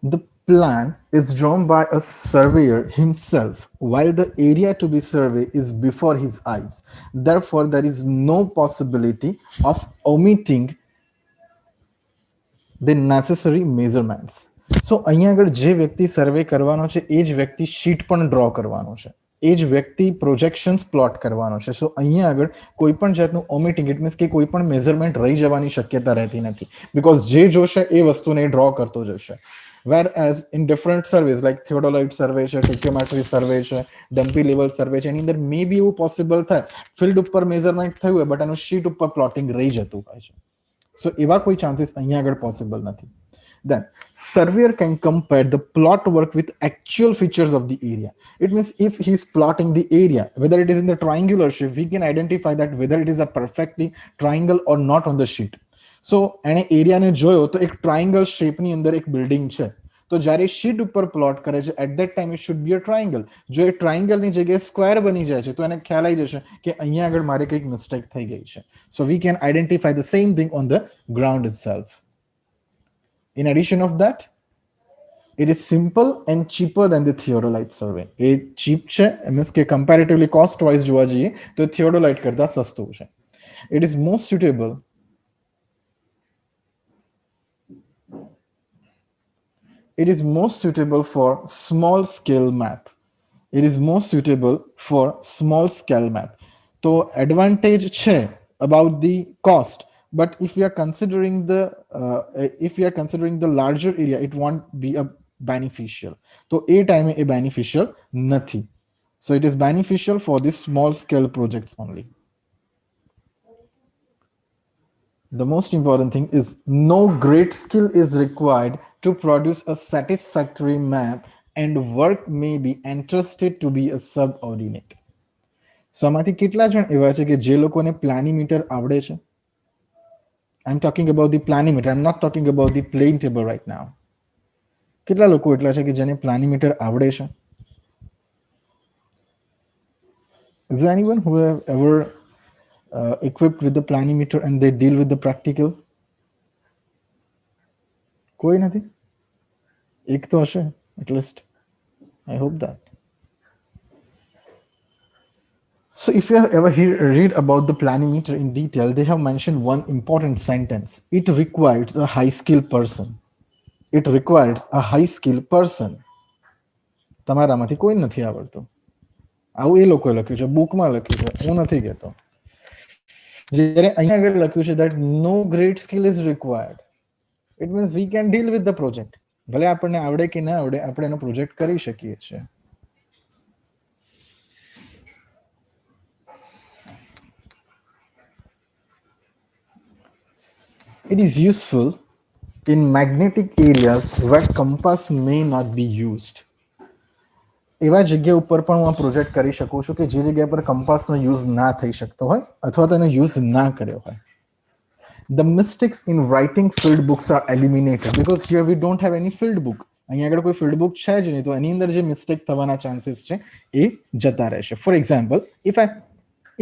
The plan is drawn by a surveyor himself, while the area to be surveyed is before his eyes. Therefore, there is no possibility of omitting the necessary measurements. સો અહીંયા આગળ જે વ્યક્તિ સર્વે કરવાનો છે એ જ વ્યક્તિ sheet પણ draw કરવાનો છે, એ જ વ્યક્તિ પ્રોજેક્શન્સ પ્લોટ કરવાનો છે. સો અહીંયા આગળ કોઈ પણ જાતનું ઓમિટિંગ, ઇટ મીન્સ કે કોઈ પણ મેઝરમેન્ટ રહી જવાની શક્યતા રહેતી નથી, બિકોઝ જે જોશે એ વસ્તુને ડ્રો કરતો જશે. Whereas in different surveys like theodolite survey છે, ટેક્યોમેટ્રી સર્વે છે, ડમ્પી લેવલ સર્વે છે, એની અંદર મે બી એવું પોસિબલ થાય ફિલ્ડ ઉપર મેઝરમેન્ટ થયું હોય બટ એનું શીટ ઉપર પ્લોટિંગ રહી જતું હોય છે. સો એવા કોઈ ચાન્સીસ અહીંયા આગળ પોસિબલ નથી. Then surveyor can compare the plot work with actual features of the area. It means if he's plotting the area, whether it is in the triangular shape, we can identify that whether it is a perfectly triangle or not on the sheet. સો એણે એરિયાને જોયો તો એક triangle શેપની અંદર એક building છે, તો જ્યારે sheet ઉપર પ્લોટ કરે છે at that time it should be a triangle. જો એ ટ્રાયંગલની જગ્યાએ સ્ક્વેર બની જાય છે તો એને ખ્યાલ આવી જશે કે અહીંયા આગળ મારે કંઈક મિસ્ટેક થઈ ગઈ છે. So we can identify the same thing on the ground itself. In addition of that, it is simple and cheaper than the theodolite survey. A cheap છે, મીન્સ કે કમ્પેરેટિવલી કોસ્ટ વાઇઝ જોવા જઈએ તો theodolite કરતા સસ્તું છે. It is most suitable it is most suitable for small scale map. It is most suitable for small scale map. So advantage છે about the cost, but if we are considering the larger area, it won't be a beneficial. So a time a beneficial nothing. So it is beneficial for the small scale projects only. The most important thing is no great skill is required to produce a satisfactory map, and work may be entrusted to be a subordinate. So આમાંથી કેટલા જણ એવા છે કે જે લોકોને પ્લાનિમીટર આવડે છે? I'm talking about the planimeter. I'm not talking about the plane table right now. કેટલા લોકો એટલા છે કે જેને પ્લાનિમીટર આવડે છે? Is there anyone who have ever equipped with the planimeter and they deal with the practical? કોઈ નથી? એક તો હશે at least. I hope that. So if you have ever read about the planimeter in detail, they have mentioned one important sentence. It requires a high skilled person. It requires a high skilled person. તમારામાંથી કોઈ નથી આવડતું, આવું એ લોકોએ લખ્યું છે, બુકમાં લખ્યું છે, હું નથી કહેતો. જ્યારે અહીંયા આગળ લખ્યું છે that no great skill is required. It means we can deal with the project. ભલે આપણને આવડે કે ના આવડે, આપણે એનો પ્રોજેક્ટ કરી શકીએ છીએ. It is useful in magnetic areas where compass may not be used. એવા જગ્યા ઉપર પણ હું આ પ્રોજેક્ટ કરી શકું છું કે જે જગ્યા પર કંપાસનો યુઝ ના થઈ શકતો હોય અથવા તેનો યુઝ ના કર્યો હોય. The mistakes in writing field books are eliminated because here we don't have any field book. અહીંયા આગળ કોઈ field book છે જ નહીં, તો એની અંદર જે મિસ્ટેક થવાના ચાન્સીસ છે એ જતા રહેશે. For example,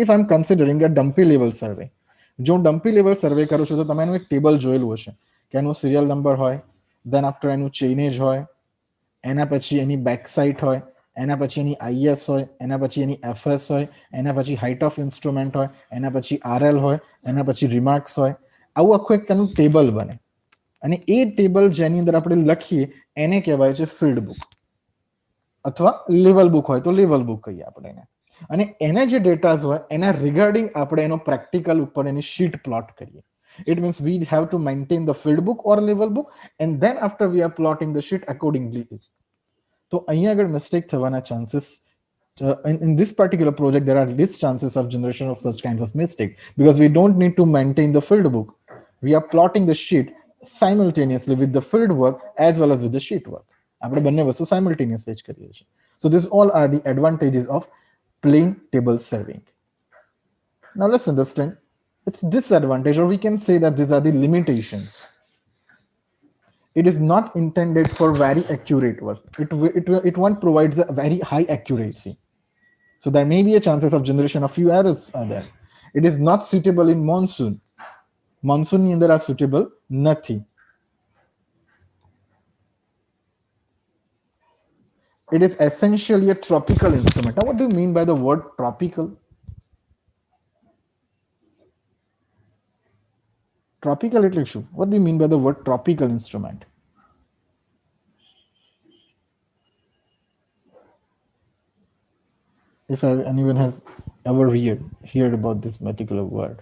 if I'm considering a dumpy level survey, જો હું ડમ્પી લેવલ સર્વે કરું છું તો તમે એનું એક ટેબલ જોયેલું હશે કે એનું સિરિયલ નંબર હોય, દેન આફ્ટર એનું ચેઇનેજ હોય, એના પછી એની બેક સાઇટ હોય, એના પછી એની આઈએસ હોય, એના પછી એની એફએસ હોય, એના પછી હાઇટ ઓફ ઇન્સ્ટ્રુમેન્ટ હોય, એના પછી આરએલ હોય, એના પછી રિમાર્ક્સ હોય. આવું આખું એક તેનું ટેબલ બને અને એ ટેબલ જેની અંદર આપણે લખીએ એને કહેવાય છે ફિલ્ડ બુક, અથવા લેવલ બુક હોય તો લેવલ બુક કહીએ આપણે એને. અને એના જે ડેટાઝ હોય એના રિગાર્ડિંગ આપણે એનો પ્રેક્ટિકલ ઉપર એની શીટ પ્લોટ કરીએ. It means we have to maintain the field book or level book, and then after we are plotting the sheet accordingly. તો અહીંયા આગળ મિસ્ટેક થવાના chances in this particular project there are least chances of generation of such kinds of mistake because we don't need to maintain the field book. We are plotting the sheet simultaneously with the field work as well as with the sheet work. આપણે બંને વસ્તુ simultaneously જ કરીએ છીએ. So these all are the advantages of plain table surveying. Now let's understand its disadvantage, or we can say that these are the limitations. It is not intended for very accurate work. It won't provide a very high accuracy. So there may be a chances of generation of few errors are there. It is not suitable in monsoon. Monsoon ni andar are suitable નથી. It is essentially a tropical instrument. Now, what do you mean by the word tropical? Tropical એટલે શું? What do you mean by the word tropical instrument? If anyone has ever heard about this particular word.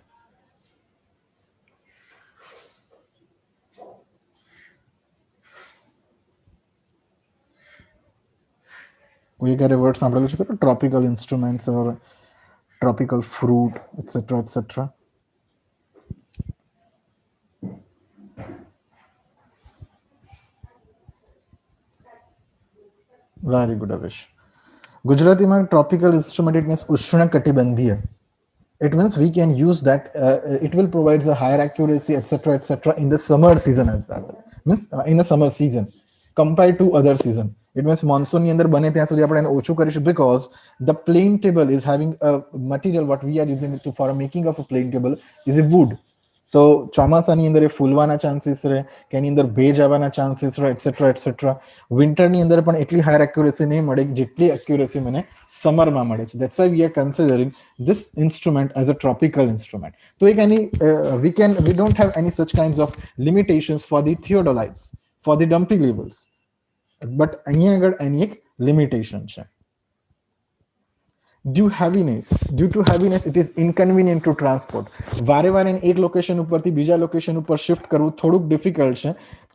કોઈ ક્યારે word સાંભળેલું છે ખરું? Tropical instruments or tropical fruit, etc., etc. Very good, Avish. ગુજરાતીમાં tropical instrument, it means ઉષ્ણકટિબંધીય. It means we can use that. It will provide a higher accuracy, etc., in the summer season as well. Means in the summer season compared to other season. It means monsoon ની અંદર બને ત્યાં સુધી આપણે એને ઓછું કરીશું, because the plane table is having a material what we are using for making of a plane table is a wood. તો ચોમાસાની અંદર એ ફૂલવાના ચાન્સીસ રહે કે એની અંદર ભેજ આવવાના ચાન્સીસ રહે, એટસેટ્રા. વિન્ટરની અંદર પણ એટલી હાયર એક્યુરેસી નહીં મળે જેટલી એક્યુરેસી મને સમરમાં મળે છે. That's why we are considering this instrument as a tropical instrument. So we don't have any such kinds of limitations for the theodolites, for the dumpy levels, but અહીંયા આગળ એની એક limitation છે. Due to heaviness it is inconvenient to transport. વારે વારે એક location ઉપરથી બીજા location ઉપર શિફ્ટ કરવું થોડુંક ડિફિકલ્ટ છે.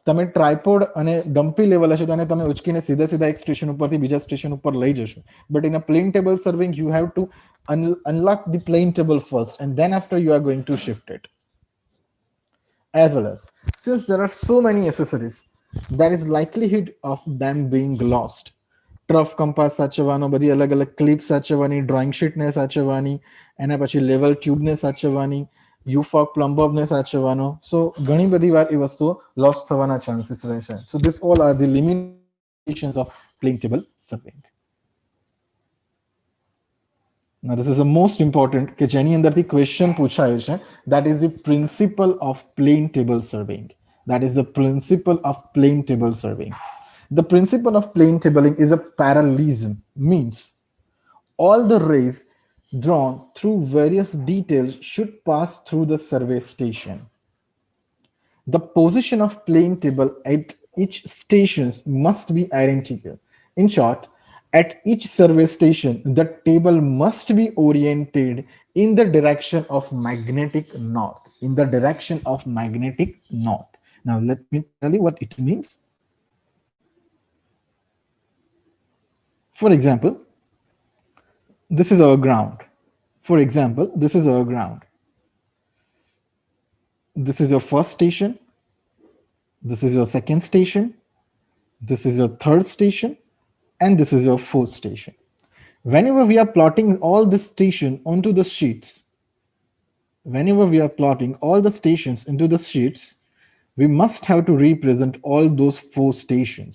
તમે ટ્રાયપોડ અને ડમ્પી લેવલ હશે તો એને તમે ઉચકીને સીધા એક સ્ટેશન ઉપરથી બીજા સ્ટેશન ઉપર લઈ જશો. But in a plane table serving you have to unlock the plane table first, and then after you are going to shift it. As well as, since there are so many accessories, there is likelihood of them being lost. Trough compass સાચવવાનો, બધી અલગ અલગ clip સાચવવાની, drawing sheet ને સાચવવાની, એના પછી level tube ને સાચવવાની, યુફોક પ્લમ્બોબ ને સાચવવાનો. સો ઘણી બધી વાર એ વસ્તુઓ લોસ થવાના ચાન્સીસ રહેશે. So this all are the limitations of plane table serving. Now this is the most important કે જેની અંદરથી ક્વેશ્ચન પૂછાય છે. That is the principle of plane table surveying. That is the principle of plane table surveying. The principle of plane tabling is a parallelism, means all the rays drawn through various details should pass through the survey station. The position of plane table at each station must be identical. In short, at each survey station, the table must be oriented in the direction of magnetic north. In the direction of magnetic north. Now let me tell you what it means. For example, this is our ground. For example, this is our ground. This is your first station. This is your second station. This is your third station. And this is your fourth station. Whenever we are plotting all the stations onto the sheets, whenever we are plotting all the stations into the sheets, we must have to represent all those four stations.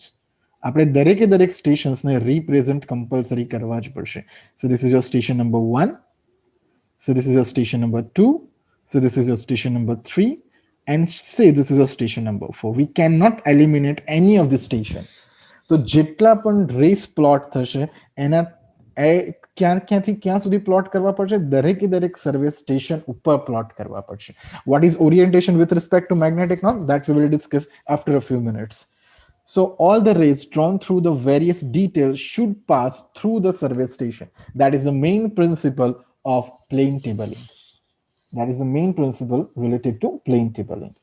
આપણે દરેકે દરેક સ્ટેશન્સને represent compulsory કરવા જ પડશે. So this is your station number 1. So this is your station number 2. So this is your station number 3. And say this is your station number 4. We cannot eliminate any of the station. તો જેટલા પણ race plot થશે એના ક્યાંથી ક્યાં સુધી plot કરવા પડશે? દરેકે દરેક સર્વે સ્ટેશન ઉપર પ્લોટ કરવા પડશે. What is orientation with respect to magnetic north? That we will discuss after a few minutes. So all the rays drawn through the various details should pass through the survey station. That is the main principle of plane tabling. That is the main principle related to plane tabling.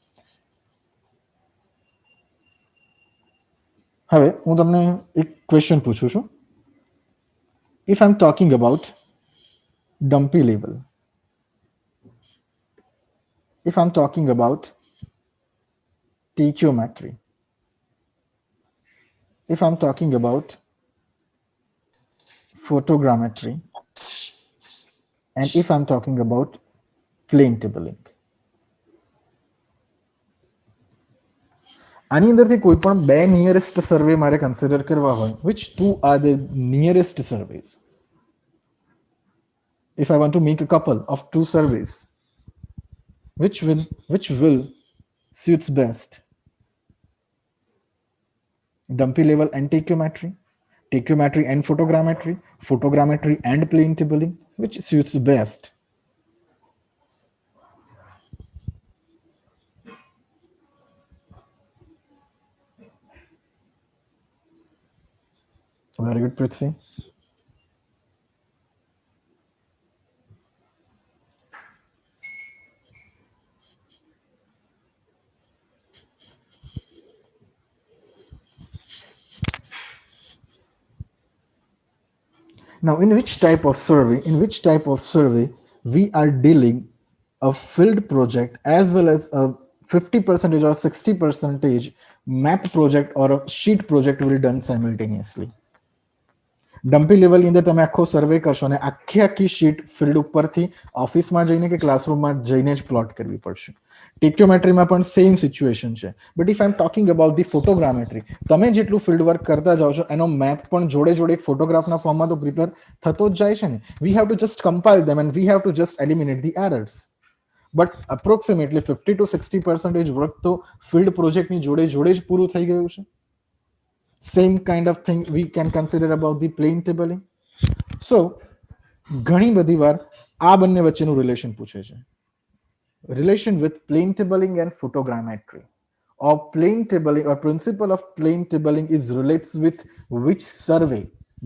હવે હું તમને એક question પૂછું છું. If I'm talking about dumpy level, if I'm talking about tachyometry, if I'm talking about photogrammetry, and if I'm talking about plane tabling, આની અંદરથી કોઈ પણ બે નિયરેસ્ટ સર્વે મારે કન્સિડર કરવા હોય, which two are the nearest surveys? If I want to make a couple of two surveys, which will suits best? Dumpy level and tachyometry, Tachometry and photogrammetry, photogrammetry and plane tabling, which suits best? Very good, Prithvi. Now, in which type of survey we are dealing a field project as well as a 50% or 60% map project or a sheet project will be done simultaneously. ડમ્પી લેવલની અંદર તમે આખો સર્વે કરશો અને આખી sheet field ઉપરથી ઓફિસમાં જઈને કે ક્લાસરૂમમાં જઈને જ પ્લોટ કરવી પડશે. ટેક્યોમેટ્રીમાં પણ સેમ સિચ્યુએશન છે. But if I am talking about the photogrammetry, તમે જેટલું ફિલ્ડ વર્ક કરતા જાઓ છો એનો મેપ પણ જોડે જોડે એક ફોટોગ્રાફના ફોર્મમાં તો પ્રિપેર થતો જ જાય છે ને. We have to just compile them and we have to just eliminate the errors. But approximately 50 to 60% work તો ફિલ્ડ પ્રોજેક્ટની જોડે જોડે જ પૂરું થઈ ગયું છે. Same kind of thing we can consider about the plane tabling. So ઘણી બધી વાર આ બંને વચ્ચેનું રિલેશન પૂછે છે. Relation with plane tabling and photogrammetry, or plane tabling or principle of plane tabling is relates with which survey?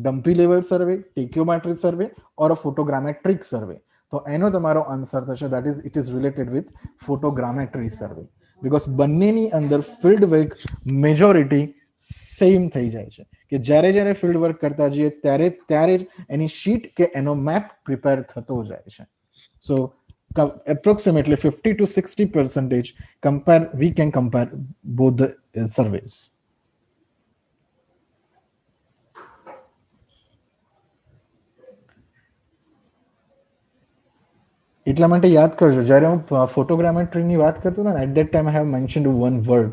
Dumpy level survey, tachyometry survey, or a photogrammetric survey? તો એનો તમારો આન્સર થશે that is it is related with photogrammetry survey, because બંનેની અંદર field work majority same થઈ જાય છે કે જ્યારે જ્યારે ફિલ્ડ વર્ક કરતા જઈએ ત્યારે ત્યારે જ એની શીટ કે એનો મેપ પ્રિપેર થતો જાય છે. સો approximately 50 to 60% we can compare both the surveys. એટલા માટે યાદ કરજો જ્યારે હું ફોટોગ્રામેટ્રીની વાત કરતો ને at that time I have mentioned one word.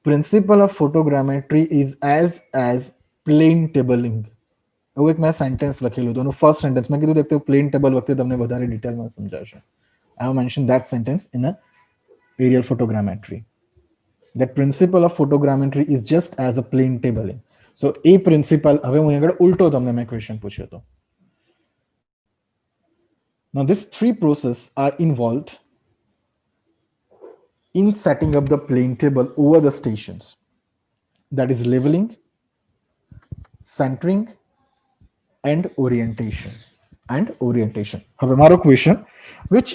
Principle of photogrammetry is as plane tabling. એવું એક મેં સેન્ટેન્સ લખેલું હતું એનું ફર્સ્ટ સેન્ટેન્સ મેં કીધું કે પ્લેન ટેબલ વખતે તમને વધારે ડિટેલમાં સમજાશે. I have mentioned that sentence in a aerial photogrammetry. That principle of photogrammetry is just as a plane tabling. So a principle હવે હું આગળ ઉલટો તમને મેં ક્વેશ્ચન પૂછ્યો હતો. Now these three processes are involved in setting up the plane table over the stations. That is leveling, centering, and orientation. હવે મારો question, which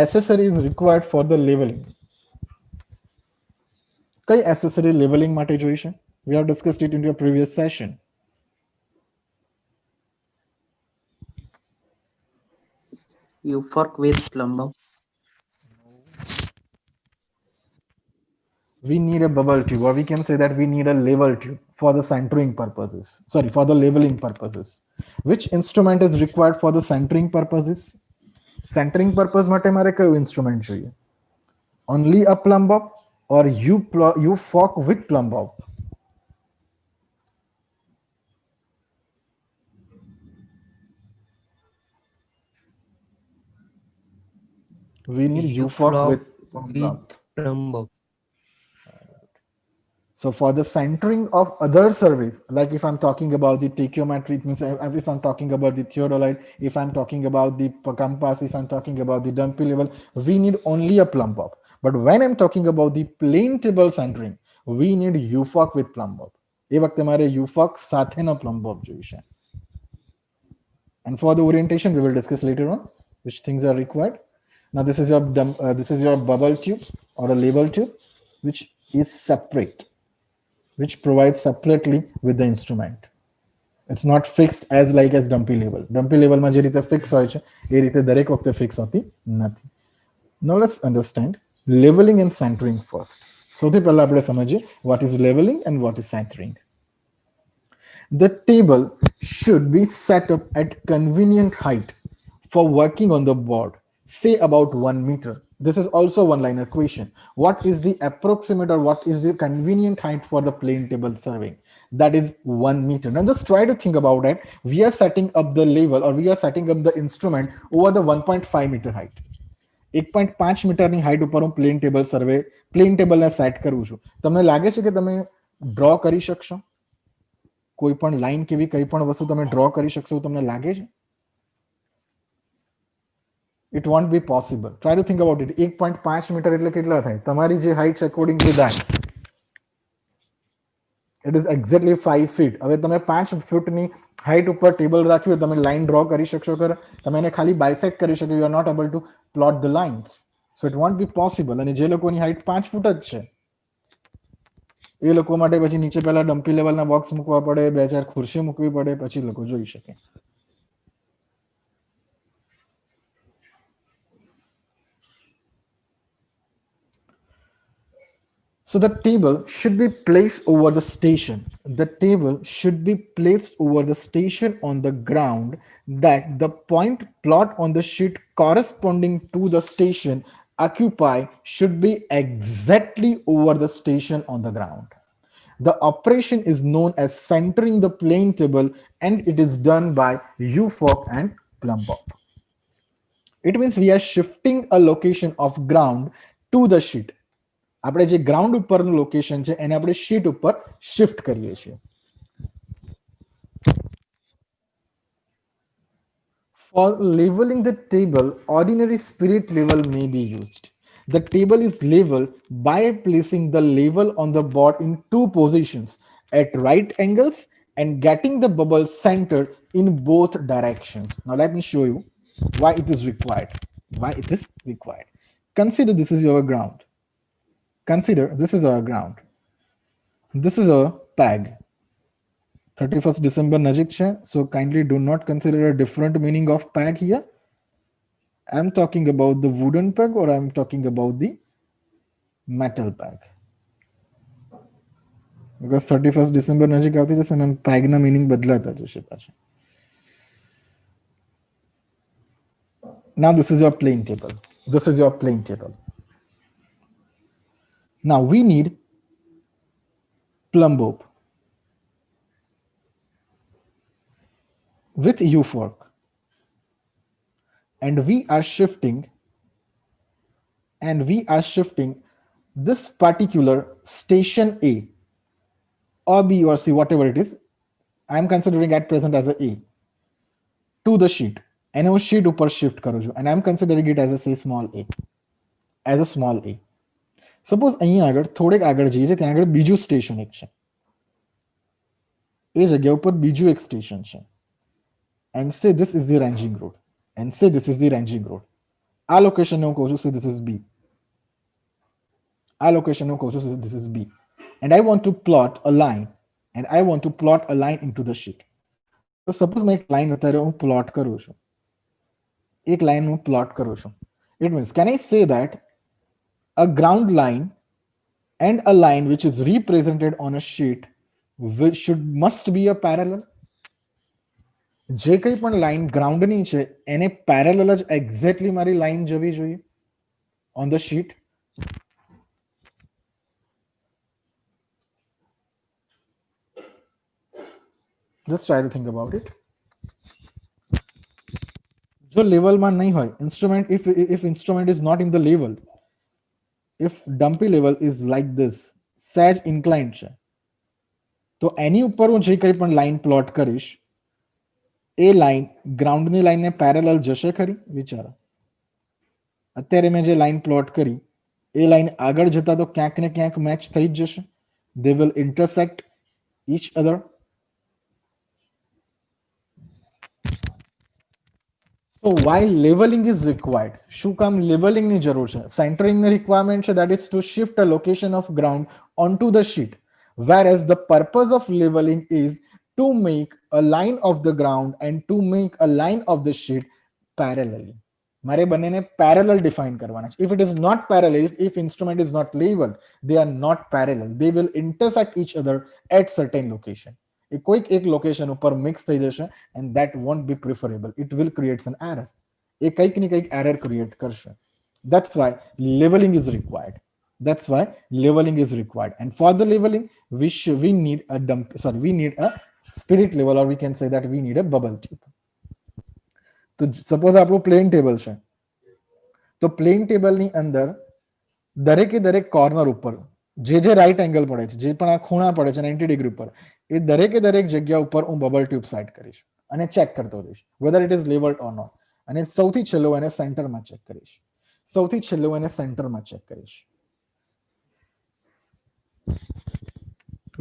accessory is required for the leveling? કઈ accessory leveling માટે જોઈશે? We have discussed it in your previous session. You fork with plumber. We need a bubble tube, or we can say that we need a level tube for the centering purposes. Sorry, for the leveling purposes. Which instrument is required for the centering purposes? Centering purpose માટે મારે કયું instrument જોઈએ? Only a plumb bob, or you fork with plumb bob? We need You fork fork with plumb bob. So for the centering of other surveys, like if I'm talking about the tachyometry, it means if I'm talking about the theodolite, if I'm talking about the compass, if I'm talking about the dumpy level, we need only a plumb bob. But when I'm talking about the plane table centering, we need UFOC with plumb bob. એ વખતે મારે UFOC સાથેનો plumb bob જોઈશે. And for the orientation, we will discuss later on which things are required. Now this is your bubble tube or a level tube, which is separate, which provides separately with the instrument. It's not fixed as like as dumpy level. Dumpy level માં જે રીતે fix હોય છે એ રીતે દરેક વખતે fix હોતી નથી. Now let's understand leveling and centering first. સૌથી પહેલા આપણે સમજીએ what is leveling and what is centering. The table should be set up at convenient height for working on the board, say about 1 meter. This is also one-liner question. What is the approximate or what is the convenient height for the plane table surveying? That is 1 meter. Now just try to think about it. We are setting up the level, or we are setting up the instrument over the 1.5 meter height. 1.5 મીટરની height ઉપર હું plane ટેબલને set કરું છું. તમને લાગે છે કે તમે ડ્રો કરી શકશો? કોઈ પણ લાઈન કેવી કઈ પણ વસ્તુ તમે ડ્રો કરી શકશો તમને લાગે છે? It won't be possible. Try to think about it. 1.5 metre એટલે કેટલા થાય? તમારી જે હાઇટ છે according to that it is exactly 5 feet. હવે તમે 5 ફૂટની હાઇટ ઉપર ટેબલ રાખ્યું, તમે લાઈન ડ્રો કરી શકશો ખરા? તમે એને ખાલી બાયસેક્ટ કરી શકો. You are not able to plot the lines. So it won't be possible. અને જે લોકોની હાઇટ 5 ફૂટ જ છે એ લોકો માટે પછી નીચે પહેલા ડમ્પી લેવલના બોક્સ મૂકવા પડે, 2-4 ખુરશી મૂકવી પડે, પછી લોકો જોઈ શકે. So the table should be placed over the station. The table should be placed over the station on the ground that the point plot on the sheet corresponding to the station occupy should be exactly over the station on the ground. The operation is known as centering the plane table and it is done by UFOC and Plumbob. It means we are shifting a location of ground to the sheet. આપણે જે ground ઉપરનું location છે એને આપણે sheet ઉપર shift કરીએ છીએ. For leveling the table, ordinary spirit level may be used. The table is leveled by placing the level on the board in two positions at right angles and getting the bubble centered in both directions. Now let me show you why it is required. Why it is required. Consider this is your ground. Consider this is our ground. This is a peg. 31st December Najik છે, so kindly do not consider a different meaning of peg here. I'm talking about the wooden peg or I'm talking about the metal peg. Because 31st December Najik આવતી જશે અને peg ના meaning બદલાતા જશે પાછા. Now this is your plane table. This is your plane table. Now we need Plumbob with U-fork and we are shifting this particular station A or B or C, whatever it is. I am considering at present as a A to the sheet and હું sheet ઉપર shift કરું છું and I am considering it as a say small a, as a small a. Suppose અહીંયા આગળ થોડેક આગળ જઈએ છે, ત્યાં આગળ બીજું સ્ટેશન એક છે, એ જગ્યા ઉપર બીજું એક સ્ટેશન છે. And say this is the ranging road. And say this is the ranging road. આ લોકેશન હું કહું છું say this is B. આ લોકેશન હું કહું છું say this is B. And I want to plot a line. And I want to plot a line into the sheet. So suppose मैं एक line અત્યારે હું plot કરું છું. એક line હું plot કરું છું. It means can I say that a ground line and a line which is represented on a sheet which must be a parallel? જે કંઈ પણ લાઈન ગ્રાઉન્ડની છે એને પેરેલલ જ એક્ઝેક્ટલી મારી લાઈન જવી જોઈએ on the sheet. Just try to think about it. જો લેવલમાં નહીં હોય instrument, if instrument is not in the level, if dumpy level is like this, સહેજ inclined છે, તો એની ઉપર હું જે કંઈ પણ લાઈન પ્લોટ કરીશ એ લાઈન ગ્રાઉન્ડની લાઈનને પેરેલલ જશે ખરી? વિચારો. અત્યારે મેં જે લાઈન પ્લોટ કરી એ લાઈન આગળ જતા તો ક્યાંક ને ક્યાંક મેચ થઈ જ જશે. They will intersect each other. So why leveling is required? શું કામ leveling ની જરૂર છે? Centering ની requirement છે, that is to shift a location of ground onto the sheet. Whereas the purpose of leveling is to make a line of the ground and to make a line of the sheet parallelly. મારે બંનેને parallel define કરવાના છે. If it is not parallel, if instrument is not leveled, they are not parallel. They will intersect each other at certain location. એ કોઈક એક location ઉપર mix થઈ જશે and that won't be preferable. It will create an error. એ કંઈક ને કંઈક error create કરશે. That's why leveling is required. That's why leveling is required. And for the leveling, we need a spirit level, or we can say that we need a bubble tube. તો suppose આપણું plane table છે, તો plane ટેબલની અંદર દરેકે દરેક corner ઉપર જે રાઈટ એંગલ પડે છે, જે પણ આ ખૂણા પડે છે 90 ડિગ્રી ઉપર, એ દરેકે દરેક જગ્યા ઉપર હું બબલ ટ્યુબ સેટ કરીશ અને ચેક કરતો રહીશ whether it is levelled or not. અને સૌથી છેલ્લું એને સેન્ટરમાં ચેક કરીશ, સૌથી છેલ્લું એને સેન્ટરમાં ચેક કરીશ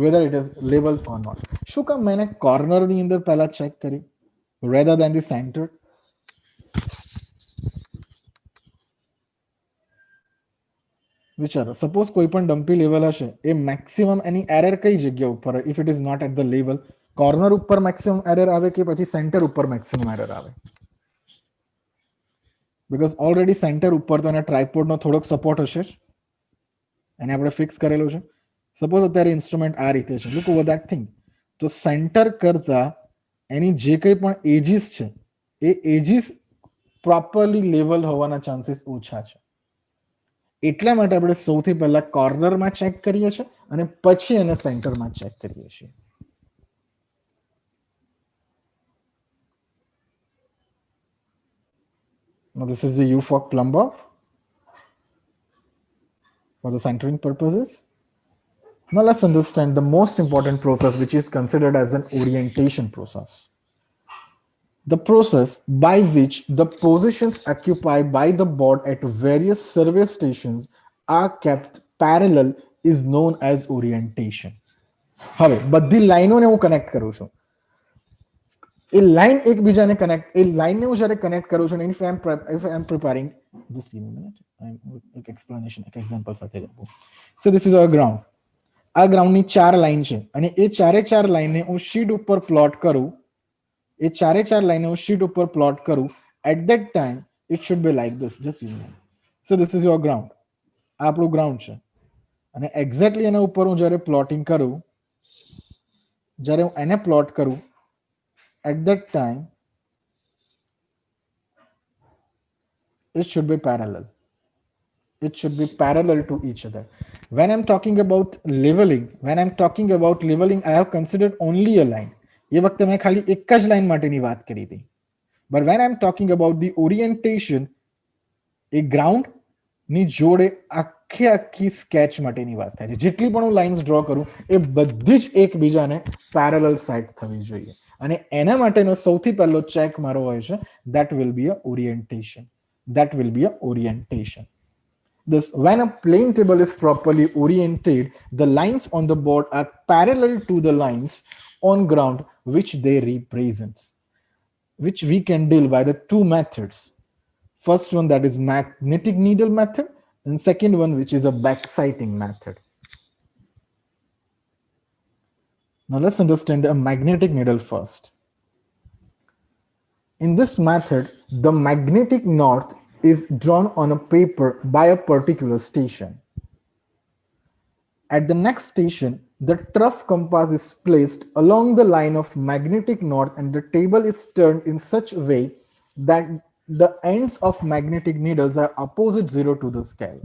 whether it is labeled or not. શું કામ મેં કોર્નર ની અંદર પહેલા ચેક કરી rather than the center? વિચારો, સપોઝ કોઈ પણ ડમ્પી લેવલ હશે, એ મેક્સિમમ એની એરર કઈ જગ્યા ઉપર, if it is not at the level, corner ઉપર મેક્સિમમ એરર આવે કે પછી સેન્ટર ઉપર મેક્સિમમ એરર આવે? બીકોઝ ઓલરેડી સેન્ટર ઉપર તો એના ટ્રાયપોડનો થોડોક સપોર્ટ હશે જ, એને આપણે ફિક્સ કરેલું છે. સપોઝ અત્યારે ઇન્સ્ટ્રુમેન્ટ આ રીતે છે, લુક ઓવર ધેટ થિંગ, તો સેન્ટર કરતા એની જે કંઈ પણ એજીસ છે એ એજીસ પ્રોપરલી લેવલ હોવાના ચાન્સીસ ઓછા છે. એટલા માટે આપણે સૌથી પહેલા કોર્નરમાં ચેક કરીએ છીએ અને પછી એને સેન્ટરમાં ચેક કરીએ છીએ. Now this is the U-fork plumber for the centering purposes. Now let's understand the most important process, which is considered as an orientation process. The process by which the positions occupied by the board at various survey stations are kept parallel is known as orientation. હવે બધી લાઈનોને હું connect કરું છું, એ line એકબીજાને connect, એ લાઈનને હું જ્યારે connect કરું છું, if I am preparing, just give me minute, એક એક્સપ્લેનેશન, એક એક્ઝામ્પલ સાથે આપું. So this is our ground. આ ગ્રાઉન્ડની 4 લાઈન છે અને એ 4 લાઈનને હું શીટ ઉપર પ્લોટ કરું, એ 4 લાઈનને હું શીટ ઉપર પ્લોટ કરું, at that time it should be like this. Just you know, so this is your ground. આ આપણું ગ્રાઉન્ડ છે અને એક્ઝેક્ટલી એના ઉપર હું જ્યારે પ્લોટિંગ કરું, જ્યારે હું એને પ્લોટ કરું, at that time it should be parallel. It should be parallel to each other. When I'm talking about leveling, I have considered only a line. ये वक्त मैं खाली एक ज लाइन माटेनी बात करी थी. But when I'm talking about the orientation, A ground ની જોડે આખી સ્કેચ માટેની વાત થાય છે. જેટલી પણ હું લાઇન્સ ડ્રો કરું એ બધી જ એકબીજાને પેરેલલ સાઇડ થવી જોઈએ અને એના માટેનો સૌથી પહેલો ચેક મારો હોય છે, that will be a orientation. Thus, when a plane table is properly oriented, the lines on the board are parallel to the lines on ground which they represent, which we can deal by the 2 methods. First one, that is magnetic needle method, and second one, which is a backsighting method. Now let's understand a magnetic needle first. In this method, the magnetic north is drawn on a paper by a particular station. At the next station, the trough compass is placed along the line of magnetic north and the table is turned in such a way that the ends of magnetic needles are opposite 0 to the scale.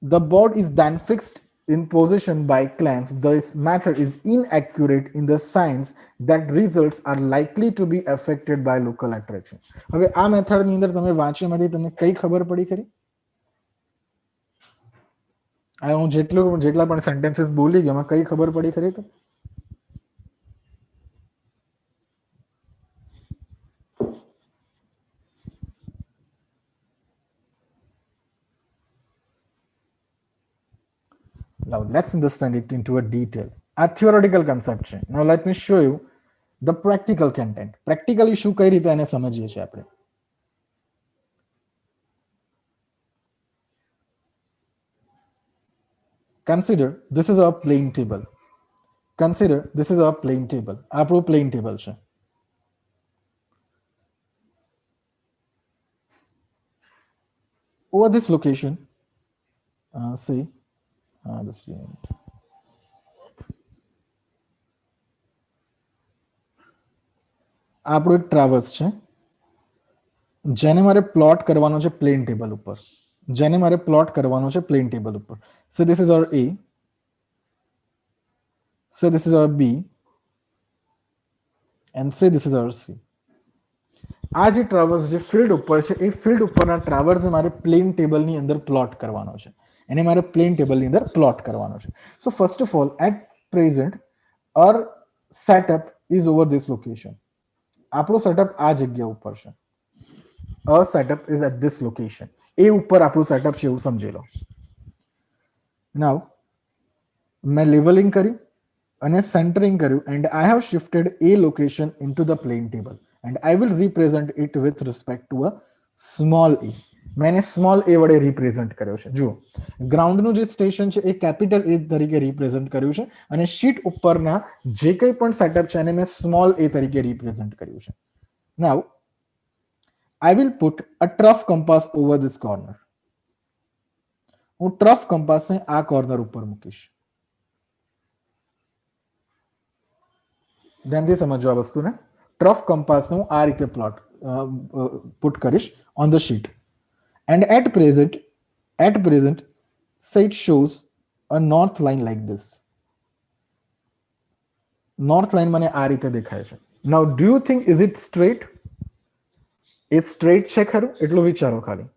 The board is then fixed in position by clamps. This method is inaccurate in the sense that results are likely to be affected by local attraction. હવે આ મેથડની અંદર તમે વાંચ્યામાંથી તમને કઈ ખબર પડી ખરી? આ હું જેટલા પણ સેન્ટેન્સીસ બોલી ગયો એમાં કઈ ખબર પડી ખરી? તો now let's understand it into a detail. A theoretical conception. Now let me show you the practical content. Practically શું કઈ રીતે એને સમજીએ છીએ આપણે? Consider this is our plane table. આપણું plane table છે. Over this location, see, just a minute. આપણું એક ટ્રાવર્સ છે જેને મારે પ્લોટ કરવાનો છે પ્લેન ટેબલ ઉપર, So this is our A, so this is our B, and say this is our C. આ જે ટ્રાવર્સ જે ફિલ્ડ ઉપર છે એ ફિલ્ડ ઉપરના ટ્રાવર્સ મારે પ્લેન ટેબલની અંદર પ્લોટ કરવાનો છે. એને મારે પ્લેન ટેબલની અંદર પ્લોટ કરવાનો છે. So first of all at present our setup is over this location. આપણો સેટઅપ આ જગ્યા ઉપર છે. our setup is at this location. એ ઉપર આપણું સેટઅપ છે એવું સમજી લો. નાઉ મેં લેવલિંગ કર્યું અને સેન્ટરિંગ કર્યું and I have shifted A location into the plane table and I will represent it with respect to a small a. મેં એને સ્મોલ એ વડે રિપ્રેઝન્ટ કર્યો છે. જુઓ, ગ્રાઉન્ડનું જે સ્ટેશન છે એ કેપિટલ એ તરીકે રિપ્રેઝન્ટ કર્યું છે અને શીટ ઉપરના જે કંઈ પણ સેટઅપ છે એને મેં સ્મોલ એ તરીકે રિપ્રેઝન્ટ કર્યું છે. Now I will put a trough compass over this corner. હું ટ્રફ કંપાસને આ કોર્નર ઉપર મૂકીશ. ધ્યાનથી સમજો આ વસ્તુને. ટ્રફ કંપાસને હું આ રીતે પુટ કરીશ on the sheet. And at present, say it shows a north line like this. North line મને આ રીતે દેખાય છે. Now, do you think is it straight? A straight છે ખરું? એટલું વિચારો ખાલી.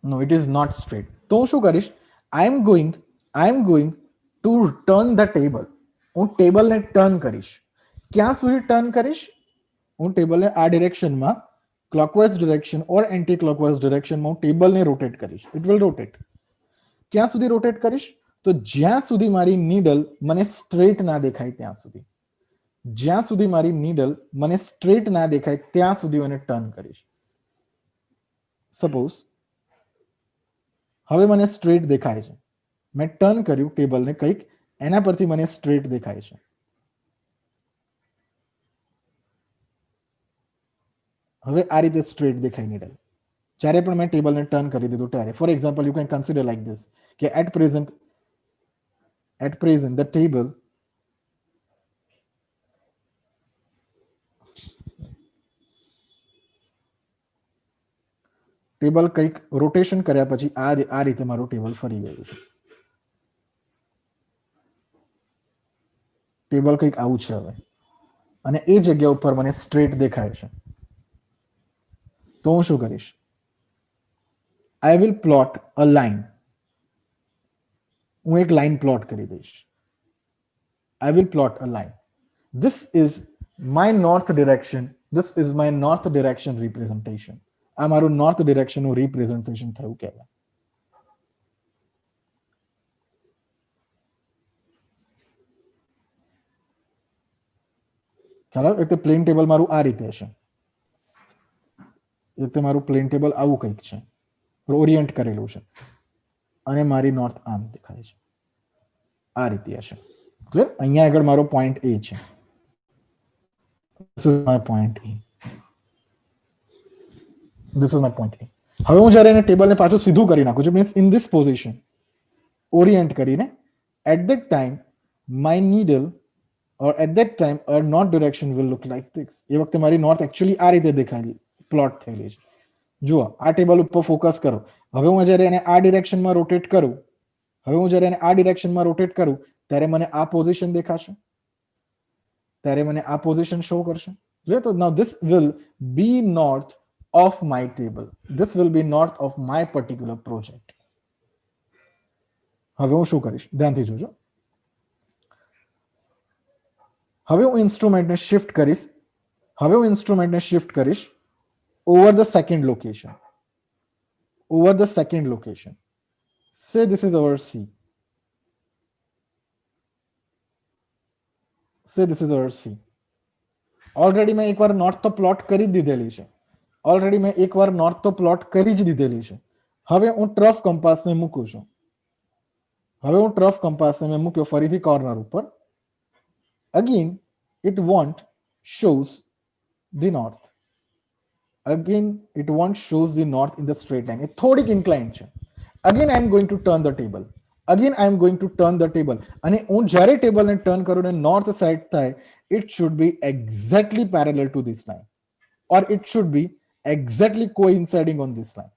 No, it is not straight. તો હું શું કરીશ? I am going to turn the table. હું ટેબલને ટર્ન કરીશ. ક્યાં સુધી ટર્ન કરીશ? હું ટેબલને આ ડિરેક્શનમાં ક્લોકવાઇઝ ડિરેક્શન ઓર એન્ટી ક્લોકવાઇઝ ડિરેક્શનમાં હું ટેબલને રોટેટ કરીશ. It will rotate. ક્યાં સુધી રોટેટ કરીશ? તો જ્યાં સુધી મારી નીડલ મને સ્ટ્રેટ ના દેખાય ત્યાં સુધી. જ્યાં સુધી મારી નીડલ મને સ્ટ્રેટ ના દેખાય ત્યાં સુધી હું એને ટર્ન કરીશ. સપોઝ હવે મને સ્ટ્રેટ દેખાય છે. મેં ટર્ન કર્યું ટેબલને કંઈક એના પરથી મને સ્ટ્રેટ દેખાય છે. હવે આ રીતે સ્ટ્રેટ દેખાય નીડલ. જ્યારે પણ મેં ટેબલને ટર્ન કરી દીધું ત્યારે for example you can consider like this કે એટ પ્રેઝન્ટ ધ ટેબલ કંઈક રોટેશન કર્યા પછી આ રીતે મારું ટેબલ ફરી ગયું છે. ટેબલ કંઈક આવું છે હવે અને એ જગ્યા ઉપર મને સ્ટ્રેટ દેખાય છે. તો હું શું કરીશ? I will plot a line. હું એક લાઈન પ્લોટ કરી દઈશ. I will plot a line. This is my north direction. This is my north direction representation. આ મારું નોર્થ ડિરેક્શનનું રિપ્રેઝન્ટેશન થયું કહેવાય. ખ્યાલ આવે? એક તો પ્લેન ટેબલ મારું આ રીતે હશે. એક તો મારું પ્લેન ટેબલ આવું કંઈક છે, ઓરિયન્ટ કરેલું છે અને મારી નોર્થ આમ દેખાય છે. આ રીતે હશે. ક્લિયર? અહીંયા આગળ મારો પોઈન્ટ એ છે. This is my point E. This is my point E. હવે હું જ્યારે એને ટેબલને પાછું સીધું કરી નાખું છું, means in this position orient કરીને, at that time my needle or at that time our north direction will look like this. એ વખતે મારી નોર્થ એકચ્યુઅલી આ રીતે દેખાયેલી પ્લોટ થયેલી છે. જુઓ, આ ટેબલ ઉપર ફોકસ કરો. હવે હું જ્યારે એને આ ડિરેક્શનમાં રોટેટ કરું ત્યારે મને આ પોઝિશન દેખાશે, ત્યારે મને આ પોઝિશન શો કરશે. તો now this will be north of my table. This will be north of my particular project. હવે હું શું કરીશ? ધ્યાનથી જોજો. હવે હું ઇન્સ્ટ્રુમેન્ટને શિફ્ટ કરીશ over the second location. Say this is our C. Already મેં એકવાર નોર્થ તો પ્લોટ કરી જ દીધેલી છે. હવે હું ટ્રફ કંપાસને મૂકું છું. મૂક્યો ફરીથી કોર્નર ઉપર. Again, it won't shows the north. In the straight line. એ થોડીક inclined છે. Again, I am going to turn the table. અને હું જ્યારે ટેબલને ટર્ન કરું ને નોર્થ સાઇડ થાય, it should be exactly parallel to this line. Or it should be exactly coinciding on this line.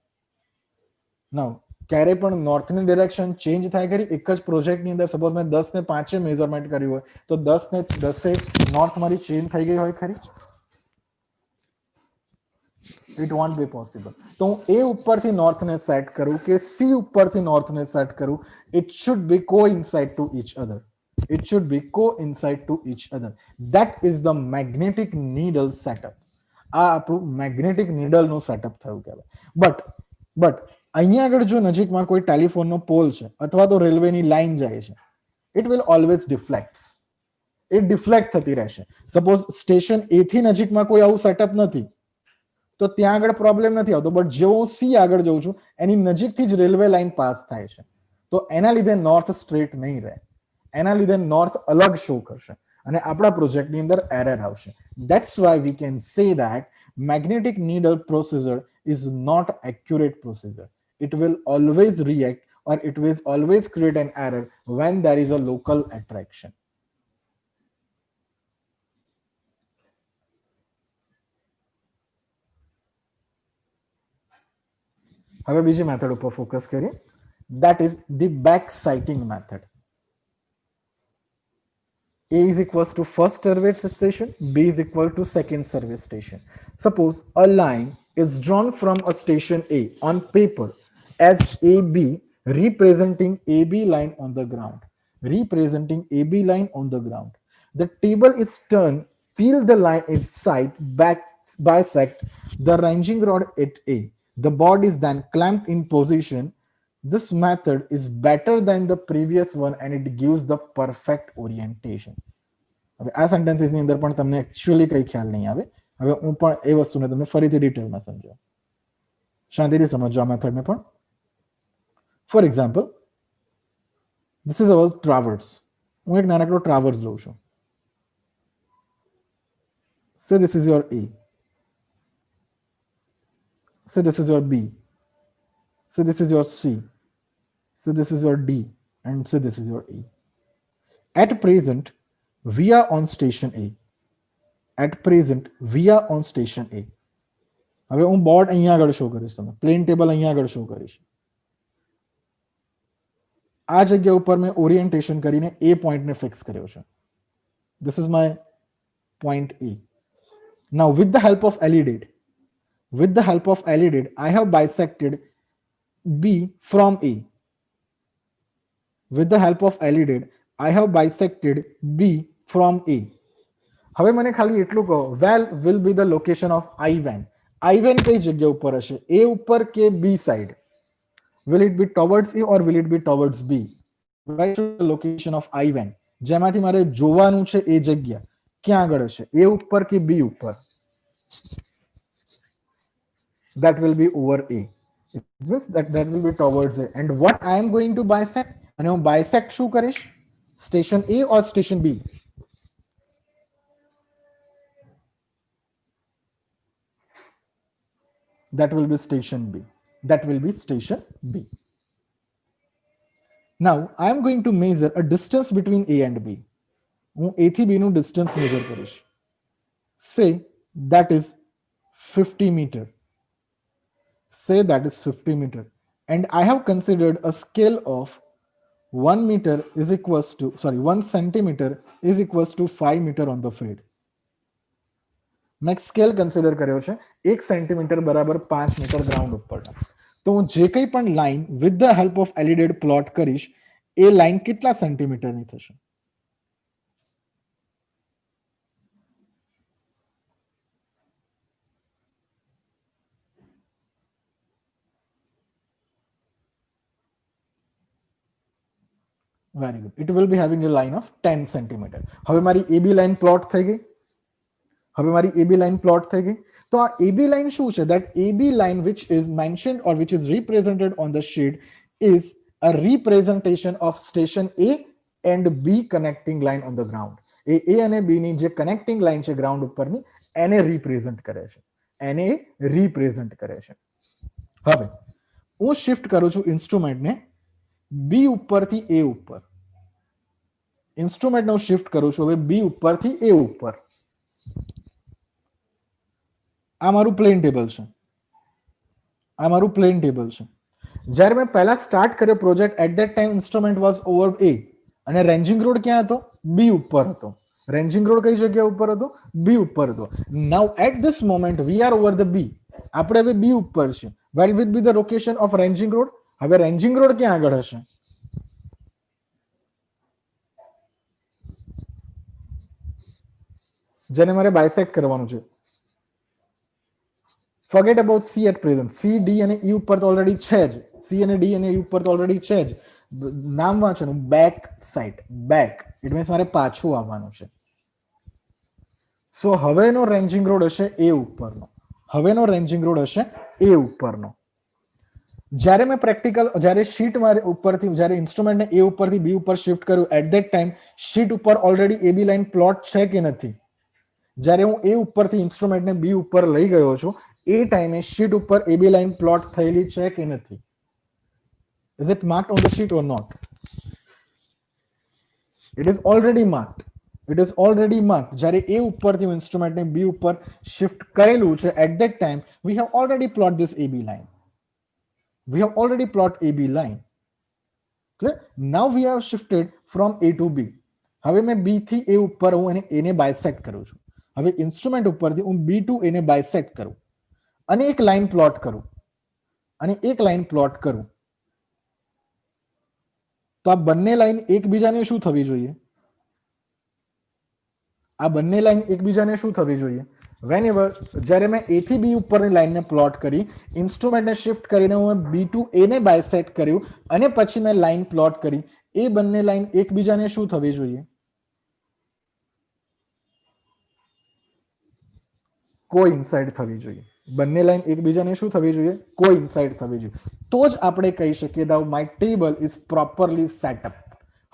Now, ક્યારે પણ નોર્થની ડિરેક્શન ચેન્જ થાય ખરી? એક જ પ્રોજેક્ટની અંદર સપોઝ મેં 10 ને 5 મેઝરમેન્ટ કર્યું હોય તો 10 ને 10 નોર્થ મારી ચેન્જ થઈ ગઈ હોય ખરી? It won't be possible. तो હું એ ઉપરથી નોર્થ ને સેટ કરું કે સી ઉપરથી નોર્થ ને સેટ કરું, it should be coincide to each other. It should be coincide to each other. That is the magnetic needle setup. આ આપણું મેગ્નેટિક નીડલનું સેટઅપ થયું કહેવાય. બટ અહીંયા આગળ જો નજીકમાં કોઈ ટેલિફોનનો પોલ છે અથવા તો રેલવેની લાઈન જાય છે, it will always deflects. A deflect થતી રહેશે. સપોઝ સ્ટેશન એ થી નજીકમાં કોઈ આવું સેટઅપ નથી તો ત્યાં આગળ પ્રોબ્લેમ નથી આવતો, બટ જેવો હું સી આગળ જઉં છું એની નજીકથી જ રેલવે લાઈન પાસ થાય છે, તો એના લીધે નોર્થ સ્ટ્રેટ નહીં રહે, એના લીધે નોર્થ અલગ શો કરશે અને આપણા પ્રોજેક્ટની અંદર એરર આવશે. That's why we can say that magnetic needle procedure is not accurate procedure. It will always react or it will always create an error when there is a local attraction. હવે બીજી method ઉપર focus કરીએ, that is the back sighting method. A is equals to first service station, B is equal to second service station. Suppose a line is drawn from a station A on paper as AB, representing AB line on the ground. Representing AB line on the ground. The table is turned till the line is sight back bisect the ranging rod at A. The board is then clamped in position. This method is better than the previous one and it gives the perfect orientation. હવે આ સેન્ટેન્સીસની અંદર પણ તમને actually કઈ ખ્યાલ નહીં આવે. હવે હું પણ એ વસ્તુને તમને ફરીથી ડિટેલમાં સમજાવું, શાંતિથી સમજો આ મેથડને પણ. For example, this is hour traverse. હું એક નાનકડો ટ્રાવર્સ લઉં છું. સે this is your A. Say this is your B. Say this is your C. Say this is your D. And say this is your E. At present, we are on station A. At present, we are on station A. હવે હું board અહીંયા આગળ show કરીશ, તમે plane table અહીંયા આગળ show કરીશ. આ જગ્યા ઉપર મેં ઓરિએન્ટેશન કરીને એ પોઈન્ટને ફિક્સ કર્યો છે. This is my point A. Now with the help of LED, with the help of LED, I have bisected B from A. With the help of LED, I have bisected B from A. હવે મને ખાલી એટલું કહો, where will be the location of I-van? I-van કઈ જગ્યા ઉપર હશે, A ઉપર કે B side? Will it be towards A or will it be towards B? Where should the location of I-van? જેમાંથી મારે જોવાનું છે એ જગ્યા ક્યાં આગળ હશે, A ઉપર કે B ઉપર? That will be over A. It means that will be towards A. And what I am going to bisect? And હું bisect શું કરીશ? Station A or station B? That will be station B. That will be station B. Now I am going to measure a distance between A and B. હું A થી B નું distance measure કરીશ. Say that is 50 meter. Say that is 50 meter, and I have considered a scale of 1 meter is equals to 1 centimeter is equals to 5 meter on the field. मैं scale consider કર્યો છે 1 centimetre બરાબર 5 metre ground ઉપર. તો હું જે કંઈ પણ line with the help of LED plot કરીશ એ લાઈન કેટલા સેન્ટીમીટરની થશે? Very good. It will be having a line of 10 centimeter. હવે મારી AB લાઈન પ્લોટ થઈ ગઈ. હવે મારી AB લાઈન પ્લોટ થઈ ગઈ. તો આ AB લાઈન શું છે? That AB line which is mentioned or which is represented on the sheet is a representation of station A and B connecting line on the ground. A અને B ની જે connecting line છે ground ઉપરની એને represent કરે છે. એને represent કરે છે. હવે હું શિફ્ટ કરું છું ઇન્સ્ટ્રુમેન્ટને B ઉપરથી A ઉપર. ઇન્સ્ટ્રુમેન્ટને હું શિફ્ટ કરું છું હવે B ઉપરથી A ઉપર. આ મારું પ્લેન ટેબલ છે. આ મારું પ્લેન ટેબલ છે. જ્યારે મેં પહેલા સ્ટાર્ટ કર્યો project at that time instrument was over A અને રેન્જિંગ રોડ ક્યાં હતો? B ઉપર હતો. રેન્જિંગ રોડ કઈ જગ્યા ઉપર હતો? B ઉપર હતો. Now at this moment we are over the B આપણે હવે બી ઉપર છે. Where will be the location of ranging rod? હવે રેન્જિંગ રોડ ક્યાં આગળ હશે? જેને મારે બાયસેક્ટ કરવાનું છે. Forget about C at present. C, D અને ઈ ઉપર તો ઓલરેડી છે જ. સી અને ડી અને ઈ ઉપર તો ઓલરેડી છે જ. નામ વાંચવાનું, back side. Back it means મારે પાછું આવવાનું છે. સો હવેનો રેન્જિંગ રોડ હશે એ ઉપરનો. હવેનો રેન્જિંગ રોડ હશે એ ઉપરનો. જ્યારે મેં પ્રેક્ટિકલ, જ્યારે શીટ મારે ઉપરથી, જ્યારે ઇન્સ્ટ્રુમેન્ટને એ ઉપરથી બી ઉપર શિફ્ટ કર્યું, એટ ધેટ ટાઈમ શીટ ઉપર ઓલરેડી એ બી લાઈન પ્લોટ છે કે નથી? જ્યારે હું એ ઉપરથી ઇન્સ્ટ્રુમેન્ટને બી ઉપર લઈ ગયો છું, એ ટાઈમે શીટ ઉપર એ બી લાઈન પ્લોટ થયેલી છે કે નથી? Is it marked on the sheet or not? It is already marked. It is already marked. જ્યારે એ ઉપરથી હું ઇન્સ્ટ્રુમેન્ટને બી ઉપર શિફ્ટ કરેલું છે, at that time we have already plot this A B line. We have already plot AB line. Clear? Now we have shifted from A to B. હવે મેં B થી A ઉપર હું એને બાયસેક્ટ કરું છું. હવે ઇન્સ્ટ્રુમેન્ટ ઉપરથી હું B to A ને બાયસેક્ટ કરું અને એક લાઈન પ્લોટ કરું અને એક લાઈન પ્લોટ કરું, તો આ બંને લાઈન એકબીજાને શું થવી જોઈએ? આ બંને લાઈન એકબીજાને શું થવી જોઈએ? વેનએવર જ્યારે મેં એ થી બી ઉપરની લાઈનને પ્લોટ કરી, ઇન્સ્ટ્રુમેન્ટને શિફ્ટ કરીને હું બી ટુ એ ને બાયસેક્ટ કર્યું અને પછી મેં લાઈન પ્લોટ કરી, એ બંને લાઈન એકબીજાને શું થવી જોઈએ? કોઇન્સાઇડ થવી જોઈએ. બંને લાઈન એકબીજાને શું થવી જોઈએ? કોઇન્સાઇડ થવી જોઈએ. તો જ આપણે કહી શકીએ that my table is properly set up.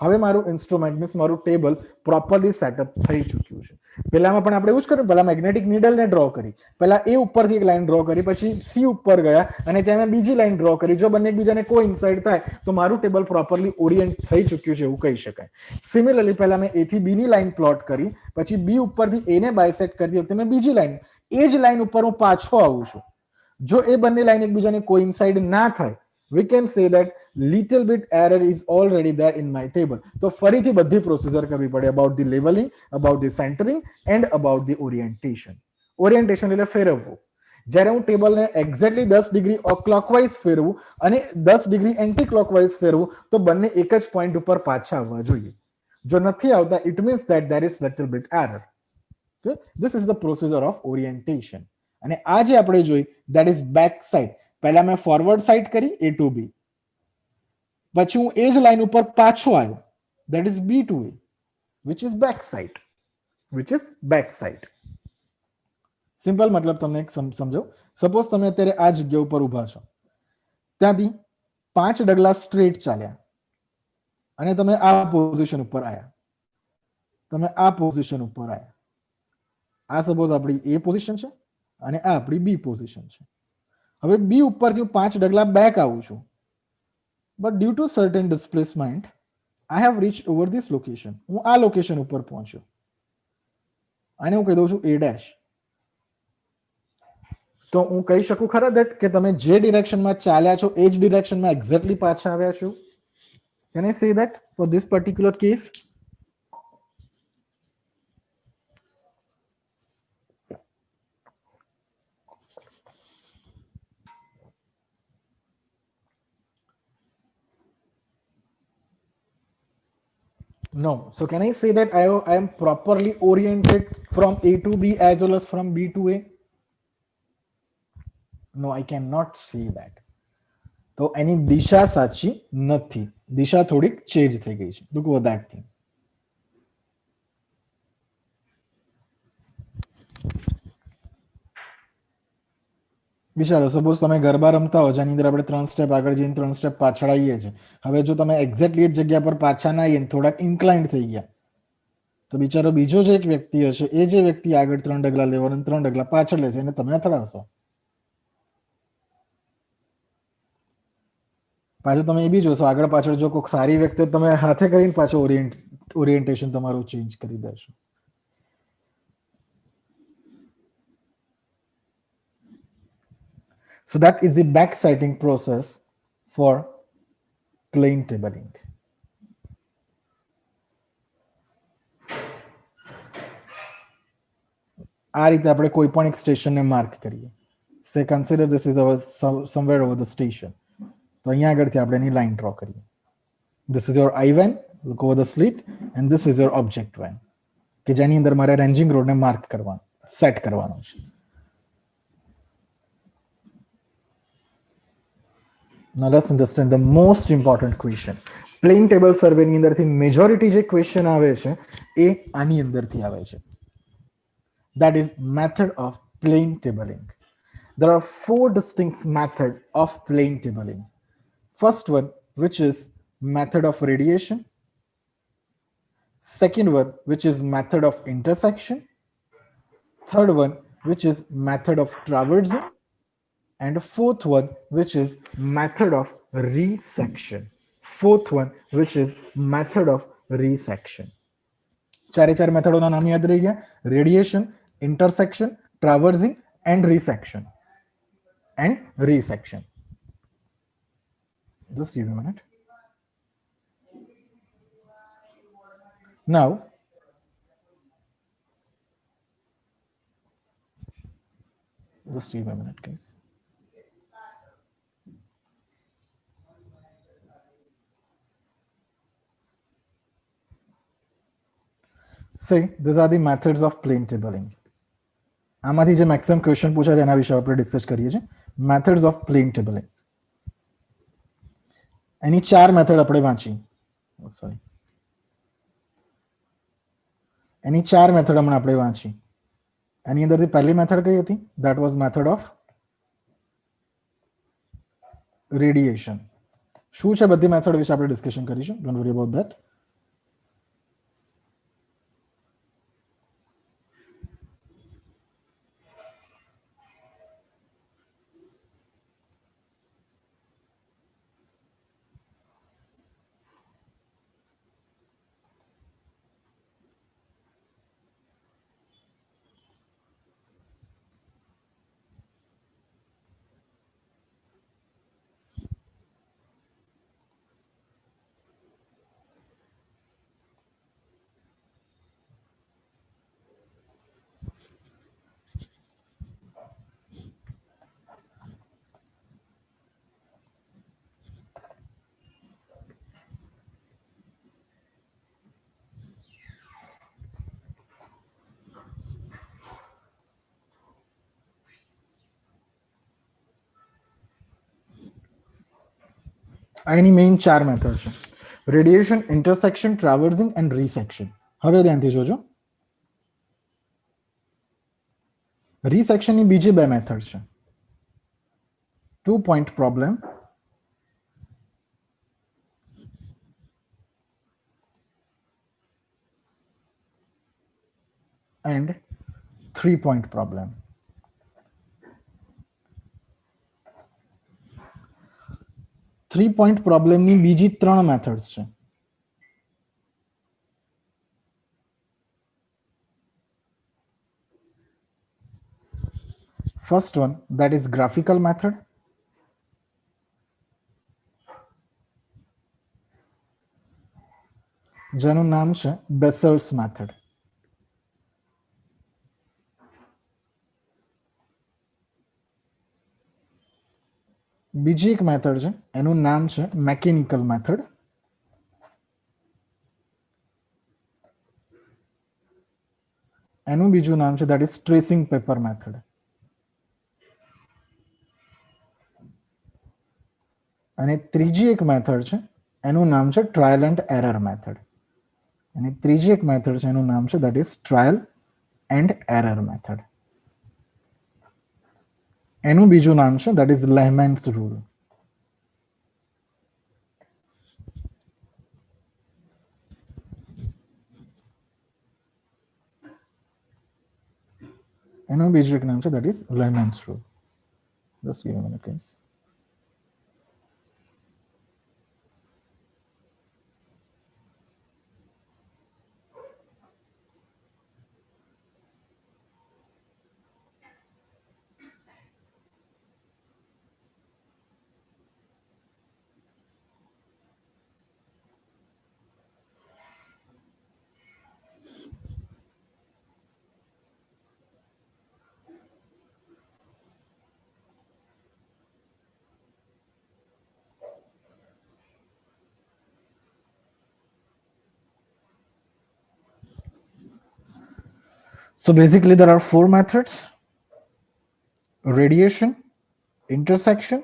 હવે મારું ઇન્સ્ટ્રુમેન્ટ મીન્સ મારું ટેબલ પ્રોપરલી સેટઅપ થઈ ચૂક્યું છે. પહેલામાં પણ આપણે એવું જ કર્યું. પહેલા મેગ્નેટિક નીડલને ડ્રો કરી, પહેલા એ ઉપરથી એક લાઈન ડ્રો કરી, પછી સી ઉપર ગયા અને ત્યાં મેં બીજી લાઈન ડ્રો કરી. જો બંને એકબીજાને કોઇન્સાઇડ થાય તો મારું ટેબલ પ્રોપરલી ઓરિએન્ટ થઈ ચૂક્યું છે એવું કહી શકાય. સિમિલરલી પહેલા મેં એ થી બી ની લાઈન પ્લોટ કરી, પછી બી ઉપરથી એ ને બાયસેક્ટ કરતી વખતે મેં બીજી લાઈન, એ જ લાઈન ઉપર હું પાછો આવું છું. જો એ બંને લાઈન એકબીજાને કોઇન્સાઇડ ના થાય, we can say that little bit error is already there in my table. તો ફરીથી બધી પ્રોસિજર કરવી પડે about the leveling, about the centering and about the orientation. Orientation એટલે ફેરવવું. જ્યારે હું ટેબલને એક્ઝેક્ટલી 10 ડિગ્રી ક્લોકવાઇઝ ફેરવું અને 10 ડિગ્રી એન્ટી ક્લોકવાઇઝ ફેરવું તો બંને એક જ પોઈન્ટ ઉપર પાછા આવવા જોઈએ. જો નથી આવતા, it means that there is little bit error. This is the procedure of orientation. અને આ જે આપણે જોઈ that is back side. પહેલા મેં ફોરવર્ડ સાઈડ કરી એ ટુ બી, પછી હું એ જ લાઈન ઉપર પાછો આવ્યો, that is B to A, which is back side. which is back side. Simple મતલબ તમને એક સમજો. સપોઝ તમે અત્યારે આ જગ્યા ઉપર ઊભા છો, ત્યાંથી 5 ડગલા સ્ટ્રેટ ચાલ્યા અને તમે આ પોઝિશન ઉપર આવ્યા, તમે આ પોઝિશન ઉપર આવ્યા. આ સપોઝ આપણી એ પોઝિશન છે અને આ આપણી બી પોઝિશન છે. હવે બી ઉપરથી હું 5 ડગલા બેક આવું છું, but due to certain displacement I have reach over this location. હું આ લોકેશન ઉપર પહોંચ્યો અને હું કહી દઉં છું એ ડેશ. તો હું કહી શકું ખરા દેટ કે તમે જે ડિરેક્શનમાં ચાલ્યા છો એ જ ડિરેક્શનમાં એક્ઝેક્ટલી પાછા આવ્યા છો? Can I say that for this particular case? No. So can I say that I am properly oriented from A to B as well as from B to A? No, I cannot say that. તો એની દિશા સાચી નથી, દિશા થોડીક change થઈ ગઈ છે. Look at that thing. વિચારો, suppose તમે ગરબા રમતા હો જેની અંદર આપણે 3 સ્ટેપ આગળ જઈને 3 સ્ટેપ પાછળ આવીએ છીએ. હવે જો તમે એક્ઝેક્ટલી એ જગ્યા પર પાછા ના આવીએ, થોડાક ઇન્ક્લાઇન્ડ થઈ ગયા, તો બિચારો બીજો જે એક વ્યક્તિ હશે, એ જે વ્યક્તિ આગળ 3 ડગલા લેવાનો 3 ડગલા પાછળ લેશે એને તમે અથડાવશો. પાછું તમે એ બી જોશો આગળ પાછળ જો કોઈ સારી વ્યક્તિ તમે હાથે કરીને પાછું ઓરિએન્ટેશન તમારું ચેન્જ કરી દેશો. So that is the back sighting process for plane tabling. આ રીતે આપણે કોઈ પણ એક સ્ટેશનને માર્ક કરીએ. Say consider this is our somewhere over the station. તો અહીંયા આગળથી આપણે એની લાઈન ડ્રો કરીએ. This is your I van, look over the slit, and this is your object van, કે જેની અંદર મારે રેન્જિંગ રોડને માર્ક કરવાનો, સેટ કરવાનો છે. Now let's understand the most important question. Plane table સર્વેની અંદરથી મેજોરિટી જે ક્વેશ્ચન આવે છે એ આની અંદરથી આવે છે. That is method of plane tabling. There are four distinct methods of plane tabling. First one, which is method of radiation. Second one, which is method of intersection. Third one, which is method of traversing. And fourth one, which is method of resection. Fourth one, which is method of resection. ચારે ચાર મેથડોના નામ યાદ રહી ગયા. Radiation, intersection, traversing and resection. Just give me a minute. Now, just give me a minute, guys. Say, these are the methods of plane tabling. આમાંથી જે maximum question પૂછા છે એના વિશે આપણે ડિસ્કસ કરીએ છીએ. Methods of plane tabling. એની ચાર મેથડ આપણે વાંચી. સોરી, એની ચાર મેથડ હમણાં આપણે વાંચી. એની અંદરથી પહેલી મેથડ કઈ હતી? That was method of radiation. શું છે બધી મેથડ વિશે આપણે ડિસ્કશન કરીશું. Don't worry about that. Any main ચાર મેથડ છે: રેડિયેશન, ઇન્ટરસેક્શન, ટ્રાવર્સિંગ એન્ડ રિસેક્શન. હવે ધ્યાનથી જોજો. રિસેક્શનની બીજી બે મેથડ છે: 2 point problem and 3 point problem. Three point પ્રોબ્લેમની બીજી ત્રણ મેથડ્સ છે. First one, that is graphical method. જેનું નામ છે બેસેલ્સ મેથડ. બીજી એક મેથડ છે, એનું નામ છે મેકેનિકલ મેથડ. એનું બીજું નામ છે that is tracing paper method. અને ત્રીજી એક મેથડ છે, એનું નામ છે ટ્રાયલ એન્ડ એરર મેથડ. અને ત્રીજી એક મેથડ છે, એનું નામ છે that is trial and error method. એનું બીજું નામ છે that is Lehman's rule. એનું બીજું એક નામ છે that is Lehman's rule. Just give me a minute, guys. So basically, there are four methods: radiation, intersection,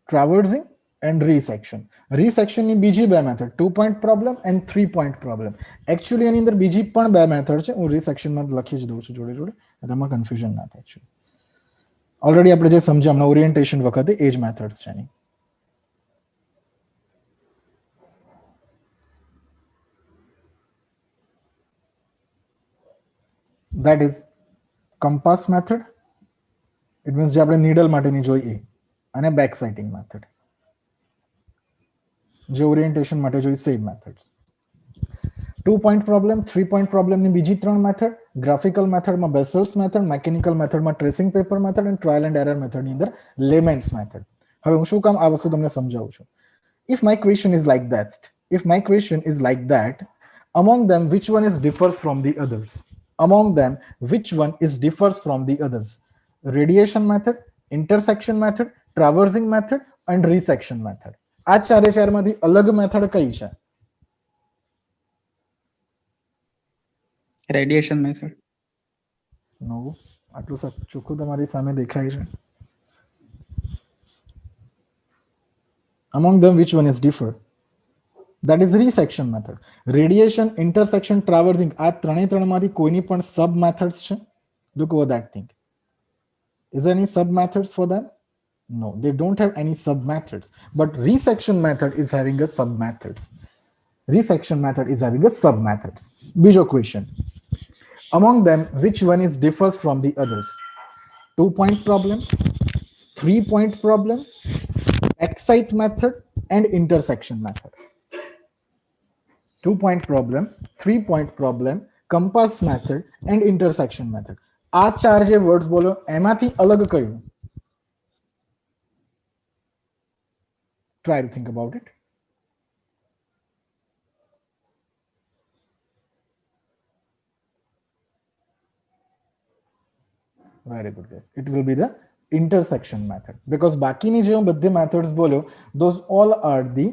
traversing, and resection. Resection ની બીજી બે method 2 point problem and 3 point problem. Actually એની અંદર બીજી પણ બે મેથડ છે, હું resection માં લખી જ દઉં છું જોડે જોડે, એમાં કન્ફ્યુઝન ના થાય છે. ઓલરેડી આપણે જે સમજ્યા હમણાં ઓરિએન્ટેશન વખતે એ જ મેથડ્સ છે એની. That is compass method. It means જે આપણે નીડલ માટેની જોઈ એ, અને બેક સાઇટિંગ મેથડ જે ઓરિએન્ટેશન માટે જોઈ same methods. 2 point problem, 3 point problem ની બીજી ત્રણ મેથડ, ગ્રાફિકલ મેથડમાં બેસેલ્સ મેથડ, મેકેનિકલ મેથડમાં ટ્રેસિંગ પેપર મેથડ અને ટ્રાયલ એન્ડ એરર મેથડની અંદર લેમેન્ટ્સ મેથડ. હવે હું શું કામ આ વસ્તુ તમને સમજાવું છું. If my question is like that, among them which one is differs from the others? Among them which one is differs from the others? Radiation method, intersection method, traversing method and resection method. આ ચારે ચારમાંથી અલગ method કઈ છે? Radiation method. નો, આટલું ચોખ્ખું તમારી સામે દેખાય છે. Among them which one is differ? That is resection method. Radiation, intersection, traversing, આ ત્રણે ત્રણમાંથી કોઈની પણ sub methods છે? Look over that thing. Is there any sub methods for them? No, they don't have any sub methods. But resection method is having a sub methods. Resection method is having a sub methods. બીજો question. Among them which one is differs from the others? 2 point problem, 3 point problem, excite method and intersection method. 2 point problem, 3 point problem, compass method and intersection method. આ ચાર જે words બોલો એમાંથી અલગ કયું? Try to think about it. Very good guess. It will be the intersection method, because બાકીની જે હું બધી methods બોલ્યો, those all are the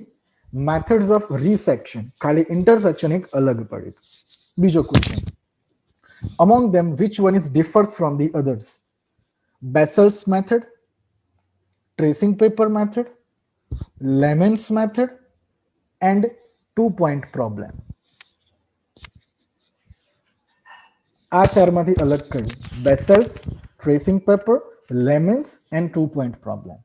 methods of resection. ખાલી intersection એક અલગ પડી. બીજો question. Among them which one is differs from the others? Bessel's method, tracing paper method, Lemon's method and 2 point problem. આ ચારમાંથી અલગ કયું? Bessel's, tracing paper, Lemon's and 2 point problem.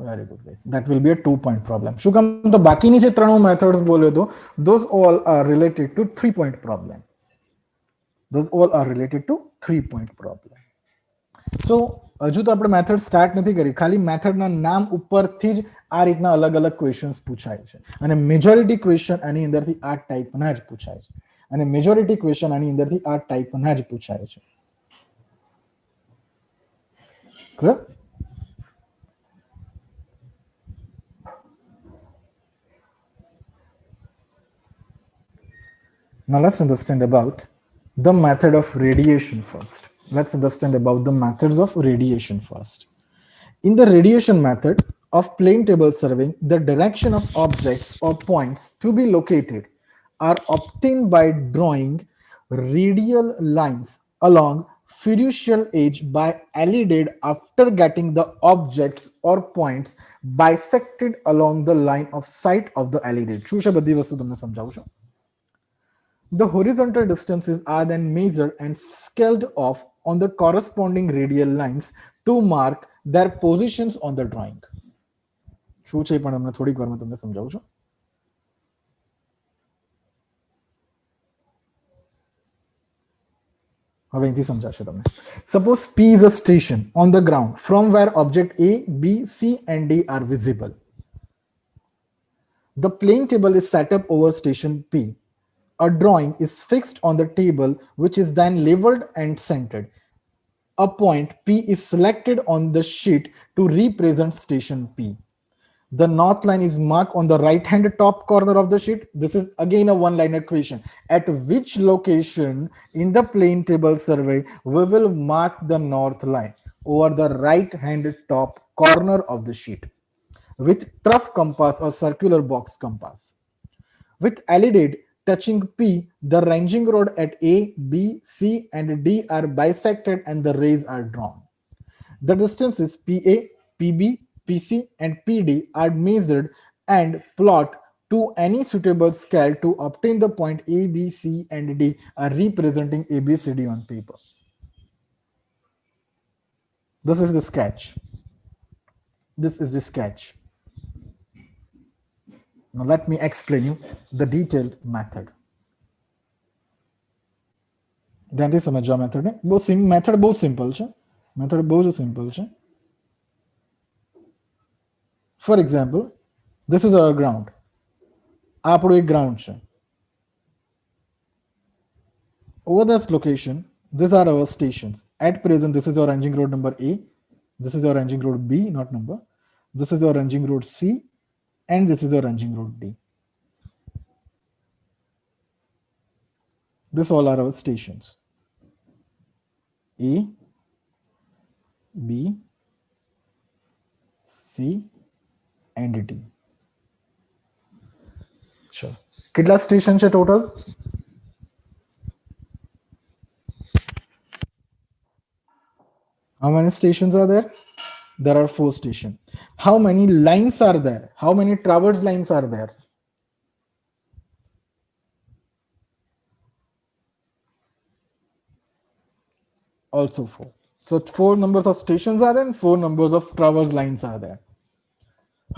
Very good guys. That will be a 2 point problem. શું કામ? તો બાકીની જે ત્રણ methods બોલ્યો તો those all are related to 3 point problem. Those all are related to 3 point problem. So હજુ તો આપણે મેથડ સ્ટાર્ટ નથી કરી, ખાલી મેથડના નામ ઉપરથી જ આ રીતના અલગ અલગ ક્વેશ્ચન્સ પૂછાય છે, અને મેજોરિટી ક્વેશ્ચન આની અંદરથી આ ટાઈપના જ પૂછાય છે, અને મેજોરિટી ક્વેશ્ચન આની અંદરથી આ ટાઈપના જ પૂછાય છે. Clear? Now let's understand about the method of radiation first. Let's understand about the methods of radiation first. In the radiation method of plane table surveying, the direction of objects or points to be located are obtained by drawing radial lines along fiducial edge by elided after getting the objects or points bisected along the line of sight of the elided. શું છે બધી વસ્તુ તમને સમજાવું છું. The horizontal distances are then measured and scaled off on the corresponding radial lines to mark their positions on the drawing. શું છે પણ હમણાં થોડીક વારમાં તમને સમજાવું છું. હવે અહીંથી સમજાશે તમને. Suppose P is a station on the ground from where object A, B, C and D are visible. The plane table is set up over station P. A drawing is fixed on the table, which is then leveled and centered. A point P is selected on the sheet to represent station P. The north line is marked on the right hand top corner of the sheet. This is again a one-liner question. At which location in the plane table survey we will mark the north line? Over the right hand top corner of the sheet. with trough compass or circular box compass. With alidade touching P, the ranging rod at A, B, C, and D are bisected and the rays are drawn. The distances PA, PB, PC, and PD are measured and plot to any suitable scale to obtain the point A, B, C, and D are representing ABCD on paper. This is the sketch. This is the sketch. Now let me explain you the detailed method. ધ્યાનથી સમજવા method ને method બહુ simple છે. Method બહુ જ simple છે. For example, this is our ground. આ આપણું એક ગ્રાઉન્ડ છે. Over this location, these are our stations. At present, this is your ranging road number A. This is your ranging road B, not number. This is your ranging road C, and this is your ranging road D. This all are our stations. A, B, C, and D. Sure. કેટલા station છે total? How many stations are there? There are 4 stations. How many lines are there? How many traverse lines are there? Also 4. So 4 numbers of stations are there and 4 numbers of traverse lines are there.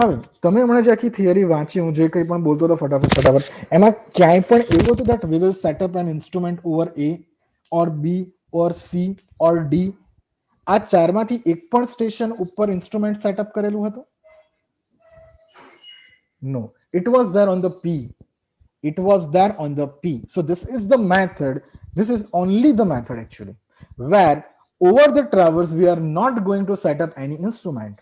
હવે તમે હમણાં જે આખી theory વાંચી, હું જે કંઈ પણ બોલતો હતો ફટાફટ એમાં ક્યાંય પણ એવું હતું that we will set up an instrument over A or B or C or D? આ ચારમાંથી એક પણ સ્ટેશન ઉપર ઇન્સ્ટ્રુમેન્ટ સેટઅપ કરેલું હતું? No, it was there on the P. It was there on the P. So this is the method. This is only the method actually, where over the traverse we are not going to set up any instrument.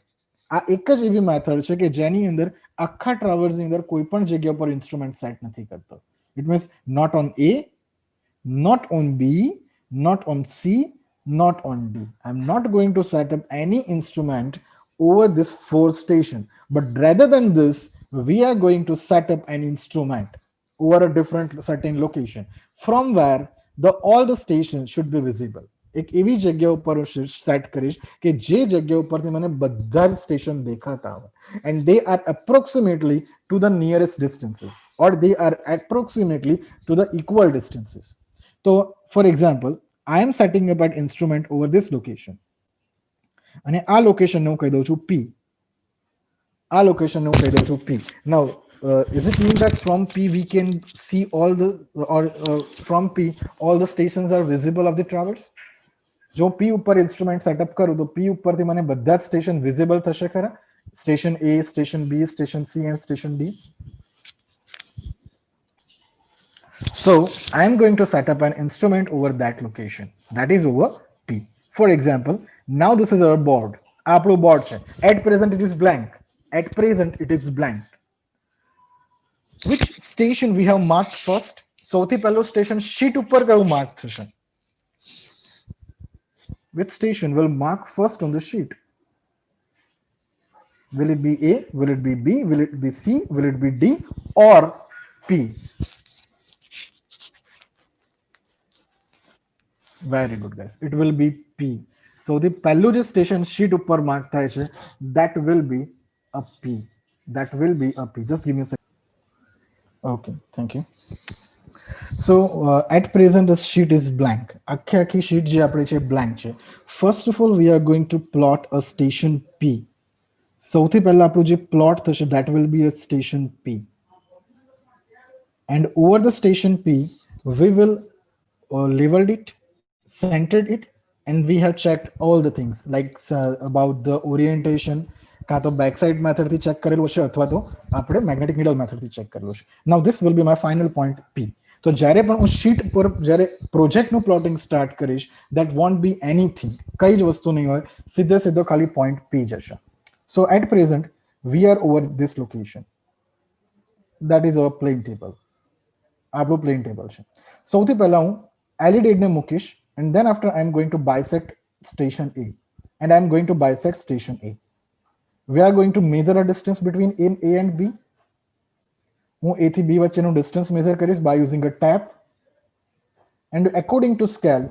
આ એક જ એવી method છે કે જેની અંદર આખા ટ્રાવર્સની અંદર કોઈ પણ જગ્યા પર ઇન્સ્ટ્રુમેન્ટ સેટ નથી કરતો. It means not on A, not on B, not on C, not on D. I'm not going to set up any instrument over this 4 station, but rather than this, we are going to set up an instrument over a different certain location from where all the stations should be visible. એક એવી જગ્યા ઉપર set કરીશ કે જે જગ્યા ઉપરથી મને બધા જ સ્ટેશન દેખાતા હોય, and they are approximately to the nearest distances, or they are approximately to the equal distances. So for example, I am setting up an instrument over this location, અને આ લોકેશન હું કહી દઉં છું P. આ location હું કહી દઉં છું P. Now is it mean that from P we can see all the from P all the stations are visible of the traverse? જો P ઉપર ઇન્સ્ટ્રુમેન્ટ સેટઅપ કરું તો P ઉપરથી મને બધા જ સ્ટેશન વિઝિબલ થશે ખરા? Station A, station B, station C and station D. So I am going to set up an instrument over that location, that is over P. For example, now this is our board. આ આપણું board છે. At present it is blank. At present it is blank. Which station we have marked first? સૌથી પહેલું station sheet ઉપર કયું mark થશે? Which station will mark first on the sheet? Will it be A? Will it be B? Will it be C? Will it be D or P? Very good, guys. It will be P. So the પહેલું જે station sheet ઉપર mark થાય છે, that will be a P. That will be a P. Just give me a second. Okay, thank you. So at present the sheet is blank. આખી sheet જે આપણી છે blank છે. First of all, we are going to plot a station P. સૌથી પહેલા આપણું જે plot થશે, that will be a station P. And over the station P, we will leveled it, centered it, and we have checked all the things like about the orientation. કાં તો back side મેથડથી check કરેલું હશે અથવા તો આપણે magnetic needle મેથડથી check કરેલું હશે. Now this will be my final point P. તો જ્યારે પણ હું શીટ પર જ્યારે પ્રોજેક્ટનું પ્લોટિંગ સ્ટાર્ટ કરીશ, that won't be anything, કઈ જ વસ્તુ નહીં હોય, સીધે સીધો ખાલી પોઈન્ટ P જશે. So at present we are over this location, that is our plane table. આપણું plane table છે. સૌથી પહેલા હું એલિડેડને મૂકીશ, and then after I am going to bisect station A, and I am going to bisect station A. we are going to measure a distance between A and B. હું A થી B વચ્ચેનું distance measure કરીશ by using a tap, and according to scale,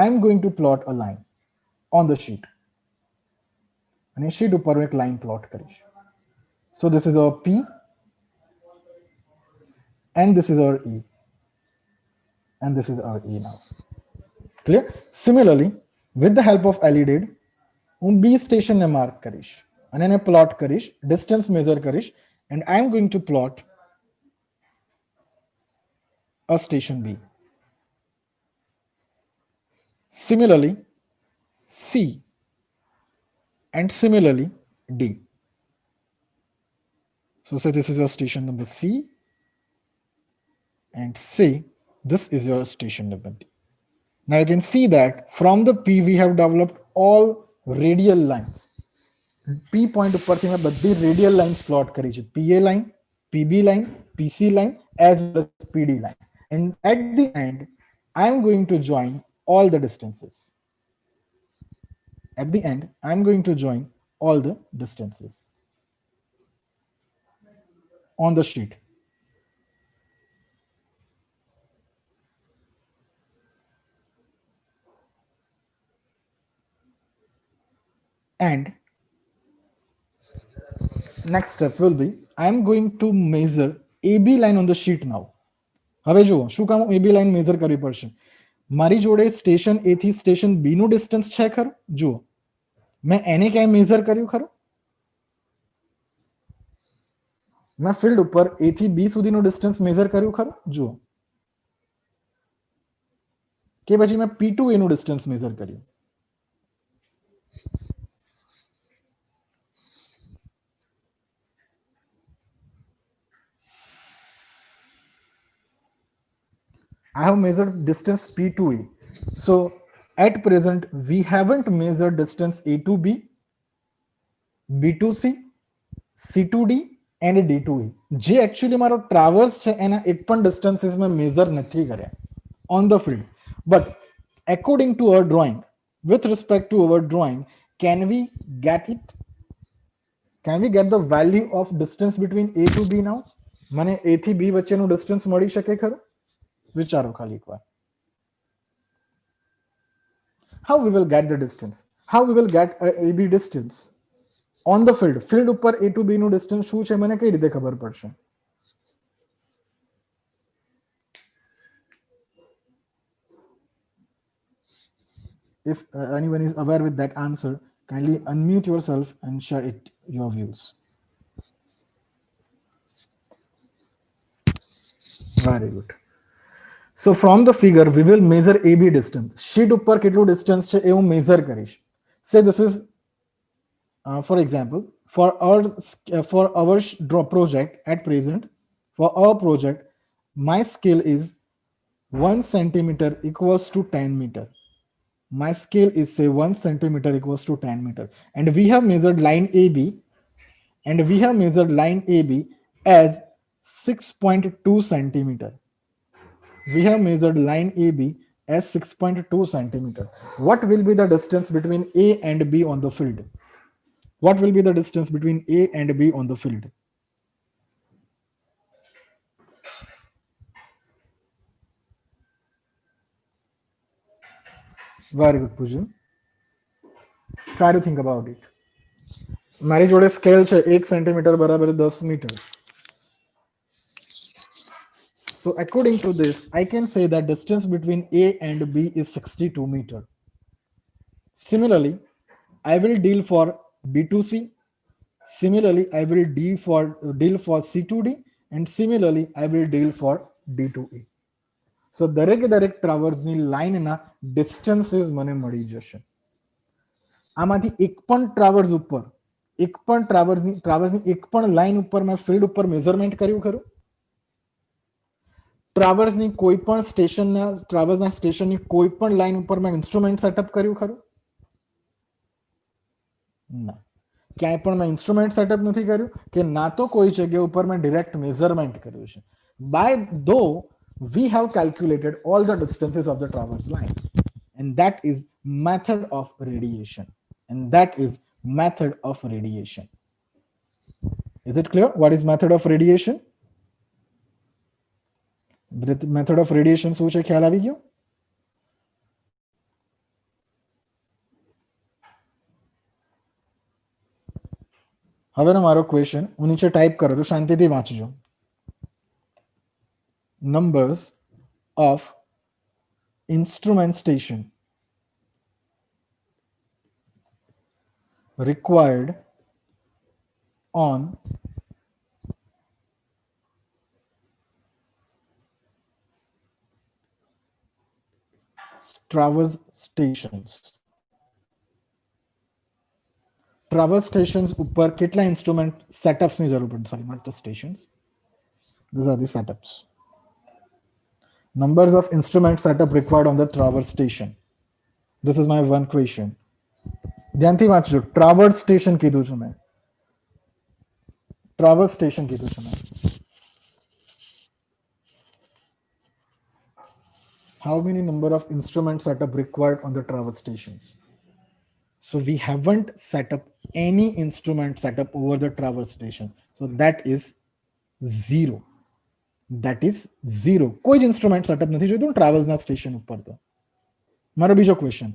I am going to plot a line on the sheet. અને sheet ઉપર એક line plot કરીશ. So this is our P and this is our E, and this is our E now. Clear? Similarly, with the help of LED, હું B station ને mark કરીશ અને એને plot કરીશ, distance measure કરીશ, and I am going to plot a station B. Similarly, C and similarly D. So say this is your station number C, and say this is your station number D. Now you can see that from the P we have developed all radial lines. P point ઉપરથી મેં બધી radial lines plot કરી છે. PA line, PB line, PC line as well as PD line. And at the end, I am going to join all the distances. At the end, I am going to join all the distances on the sheet. And next step will be I am going to measure AB line on the sheet now. હવે જુઓ શું કામ AB line measure કરવી પડશે. મારી જોડે station A થી station B નું ડિસ્ટન્સ છે ખરું? જુઓ મેં એને ક્યાંય મેઝર કર્યું ખરું? મેં ફિલ્ડ ઉપર A થી B સુધીનું ડિસ્ટન્સ મેઝર કર્યું ખરું? જુઓ કે પછી મેં P to A નું ડિસ્ટન્સ મેઝર કર્યું? I have measured distance P to A. So at present, we haven't measured distance A to B, B to C, C to D and D to E. જે actually મારો traverse છે એના એક પણ distances મેં measure નથી કર્યા on the field. But according to our drawing, with respect to our drawing, can we get it? Can we get the value of distance between A to B now? મને A થી B વચ્ચેનું distance મળી શકે ખરું? વિચારો ખાલી એકવાર. How we will get the distance? How we will get a AB distance on the field? Field ઉપર A to B નું distance શું છે મને કઈ રીતે ખબર પડશે? If anyone is aware with that answer, kindly unmute yourself and share it your views. Very good. So from the figure, we will measure AB distance. Sheet ઉપર કેટલું distance છે એ હું measure કરીશ. Say this is, for example, for our project at present, for our project, my scale is 1 centimeter equals to 10 meter. My scale is say 1 centimeter equals to 10 meter. And we have measured line AB, as 6.2 centimeter. We have measured line AB as 6.2 centimeter. What will be the distance between A and B on the field? What will be the distance between A and B on the field? Very good, Pujan. Try to think about it. મારી જોડે scale છે 1 centimetre બરાબર 10 metre. So according to this, I can say that distance between A and B is 62 meter. Similarly, I will deal for B to C. Similarly, I will deal for C to D, and similarly, I will deal for D to E. So દરેકે દરેક ટ્રાવર્સની લાઇનના distances મને મળી જશે. આમાંથી એક પણ traverse ઉપર ટ્રાવર્સની એક પણ લાઇન ઉપર મેં ફિલ્ડ ઉપર મેઝરમેન્ટ કર્યું ખરું? ટ્રાવર્સની કોઈ પણ ટ્રાવર્સના સ્ટેશનની કોઈ પણ લાઇન ઉપર મેં ઇન્સ્ટ્રુમેન્ટ સેટઅપ કર્યું ખરું? ના, ક્યાંય પણ મેં ઇન્સ્ટ્રુમેન્ટ સેટઅપ નથી કર્યું કે ના તો કોઈ જગ્યા ઉપર મેં ડિરેક્ટ મેઝરમેન્ટ કર્યું છે. By though we have calculated all the distances of the traverse line, and that is method of radiation, and that is method of radiation. Is it clear what is method of radiation? Method of radiation શું છે ખ્યાલ આવી ગયો? હવેનો મારો question હું નીચે type કરો તો શાંતિથી વાંચજો. Numbers of instrument station required on traverse stations. Traverse stations ઉપર કેટલા instrument setups ની જરૂર પડે? Sorry, not the stations. These are the setups. Numbers of instrument setup required on the traverse station. This is my one question. ધ્યાનથી વાંચજો. Traverse station કીધું છું મેં. Traverse station કીધું છું મેં. How many number of instrument setup required on the traverse stations? So we haven't set up any instrument setup over the traverse station. So that is 0. That is 0. કોઈ જ instrument setup નથી જોઈતું traverse ના station ઉપર તો. મારો બીજો question.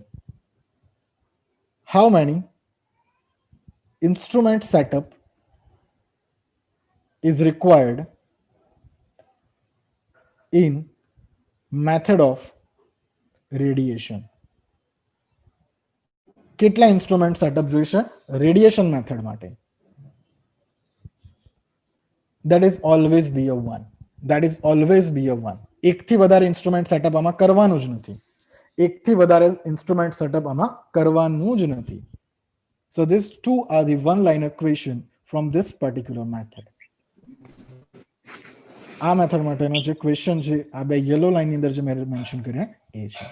How many instrument setup is required in method of radiation? કેટલા ઇન્સ્ટ્રુમેન્ટ સેટઅપ જોઈશે રેડિયેશન મેથડ માટે? That is always be a 1. That is always be a 1. એકથી વધારે ઇન્સ્ટ્રુમેન્ટ સેટઅપ આમાં કરવાનું જ નથી. એકથી વધારે ઇન્સ્ટ્રુમેન્ટ સેટઅપ આમાં કરવાનું જ નથી. So these two are the one liner question from this particular method. આ મેથડ માટેનો જે ક્વેશ્ચન છે આ બે યલો લાઈનની અંદર જે મેં મેન્શન કર્યા એ છે.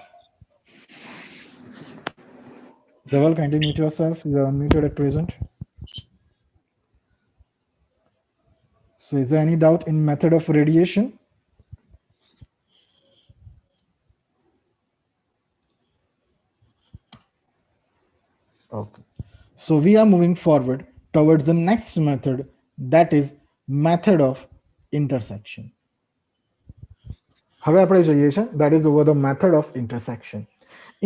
Dhaval, kindly mute yourself. You are unmuted at present. So is there any doubt in method of radiation? Okay. So we are moving forward towards the next method, that is method of intersection. હવે આપણે જોઈએ છે that is over the method of intersection.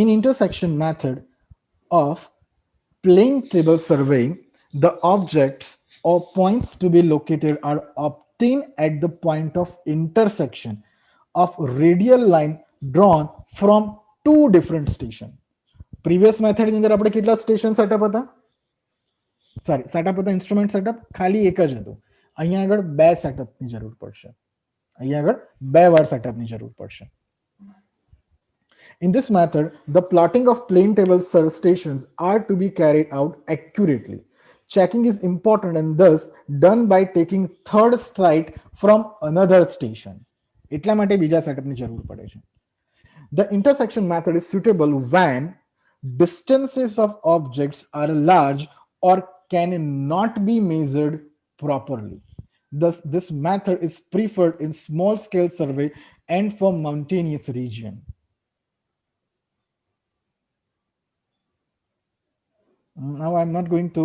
In intersection method of plane table surveying, the objects or points to be located are obtained at the point of intersection of radial line drawn from two different stations. Previous method ની અંદર આપણે કેટલા station setup હતા? Sorry, setup હતા instrument setup ખાલી એક જ હતું. અહીંયા આગળ બે સેટઅપની જરૂર પડશે. અહીંયા આગળ બે વાર સેટઅપની જરૂર પડશે. In this method, the plotting of plane table stations are to be carried out accurately. Checking is important and thus done by taking third sight from another station. એટલા માટે બીજા સેટઅપની જરૂર પડે છે. The intersection method is suitable when distances of objects are large or cannot be measured properly. Thus, this method is preferred in small scale survey and for mountainous region. Now I'm not going to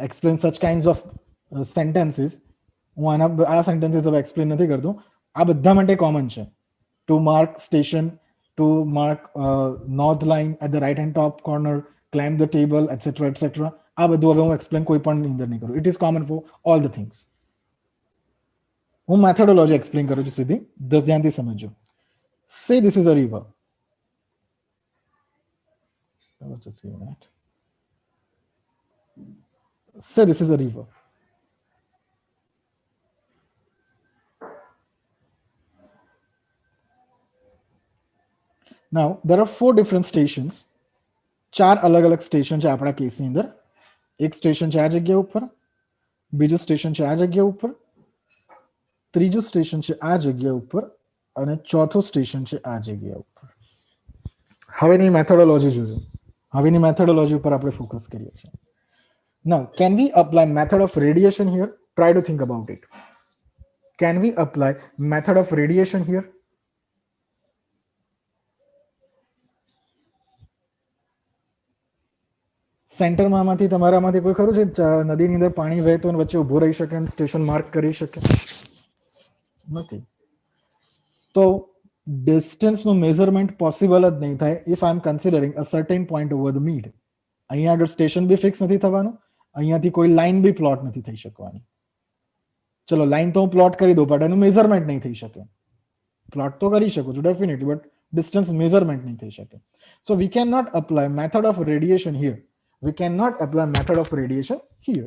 explain such kinds of sentences. હું આ sentences હવે explain નથી કરતો. આ બધા માટે common છે. To mark station, to mark north line at the right hand top corner, climb the table, etc. etc. આ બધું હવે હું explain કોઈ પણ અંદર નહીં કરું. It is common for all the things. હું methodology explain કરું છું સીધી. ધ્યાનથી સમજો. Say this is a river. Just a minute. Say this is a river. Now there are four different stations. ચાર अलग अलग સ્ટેશન છે આપણા કેસની અંદર. એક સ્ટેશન છે આ જગ્યા ઉપર, બીજું સ્ટેશન છે આ જગ્યા ઉપર, ત્રીજું સ્ટેશન છે આ જગ્યા ઉપર અને ચોથું સ્ટેશન છે આ જગ્યા ઉપર. હવેની મેથોડોલોજી જોજો. હવેની મેથોડોલોજી ઉપર આપણે ફોકસ કરીએ છીએ. Now, can we apply method of radiation here? Try to think about it. Can we apply method of radiation here? સેન્ટરમાંથી તમારામાંથી કોઈ ખરું છે નદીની અંદર પાણી વહેતું અને વચ્ચે ઊભો રહી શકે અને સ્ટેશન માર્ક કરી શકે? નથી. તો ડિસ્ટન્સનું મેઝરમેન્ટ પોસિબલ જ નહીં થાય if I am considering a certain point over the mid. અહીંયા આગળ સ્ટેશન બી ફિક્સ નથી થવાનું, અહીંયાથી કોઈ લાઈન બી પ્લોટ નથી થઈ શકવાની. ચલો લાઈન તો હું પ્લોટ કરી દઉં, પણ એનું મેઝરમેન્ટ નહીં થઈ શકે. પ્લોટ તો કરી શકો છો ડેફિનેટલી, બટ ડિસ્ટન્સ મેઝરમેન્ટ નહીં થઈ શકે. So we can not apply method of radiation here. We cannot apply method of radiation here.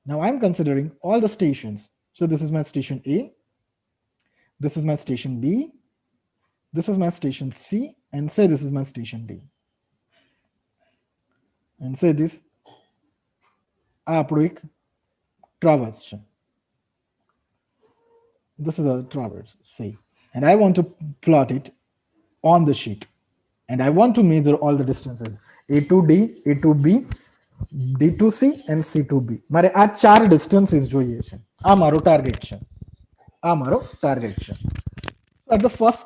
Now I'm considering all the stations. So this is my station A, this is my station B, this is my station C, and say this is my station D. And say this આપણું એક traverse છે. This is a traverse, say, and I want to plot it on the sheet, and I want to measure all the distances. A to D, A to B, D to C and C to B. મારે આ ચાર distances જોઈએ છે. આ મારો target છે. આ મારો ટાર્ગેટ છે. At the first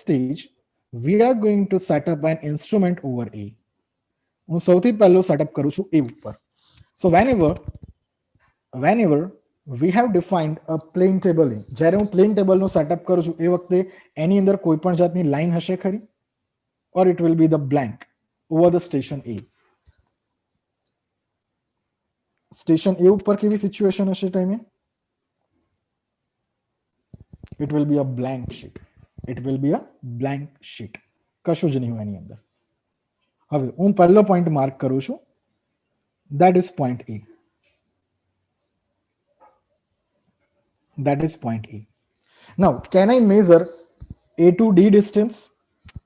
stage, we are going to set up an instrument over A. હું સૌથી પહેલો સેટઅપ કરું છું A ઉપર. So whenever we have defined a plane table A, જ્યારે હું પ્લેન ટેબલનું સેટઅપ કરું છું એ વખતે એની અંદર કોઈ પણ જાતની લાઈન હશે ખરી? Or it will be the blank over the station A. Station A ઉપર કેવી સિચ્યુએશન હશે ટાઈમે? It will be a blank sheet. It will be a blank sheet. કશું જ નહીં હોય એની અંદર. હવે હું પહેલો પોઈન્ટ માર્ક કરું છું. That is point A. That is point A. Now, can I measure A to D distance?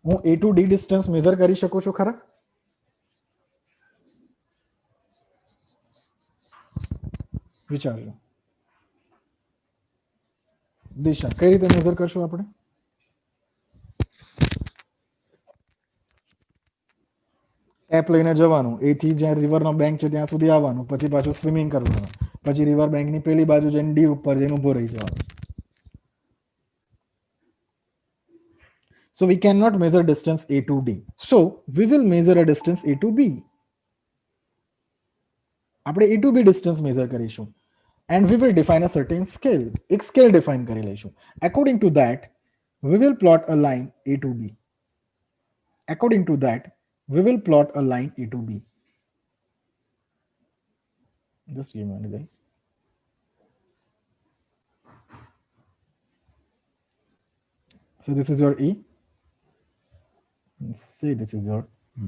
હું A to D distance measure કરી શકું છું ખરા? વિચારજો. દિશા કઈ રીતે મેઝર કરશું આપણે? ટેપ લઈને જવાનું, એ થી જ્યાં રિવરનો બેંક છે ત્યાં સુધી આવવાનું, પછી પાછું સ્વિમિંગ કરવાનું, પછી રિવર બેંકની પેલી બાજુ જઈને ડી ઉપર જઈને ઊભો રહી જવાનું. So we cannot measure distance A to D. So we will measure a distance A to B. આપણે A to B distance measure કરીશું. And we will define a certain scale. એક scale define કરી લઈશું. According to that, we will plot a line A to B. According to that, we will plot a line A to B. Just give me a minute, guys. So this is your E. Say this is your B.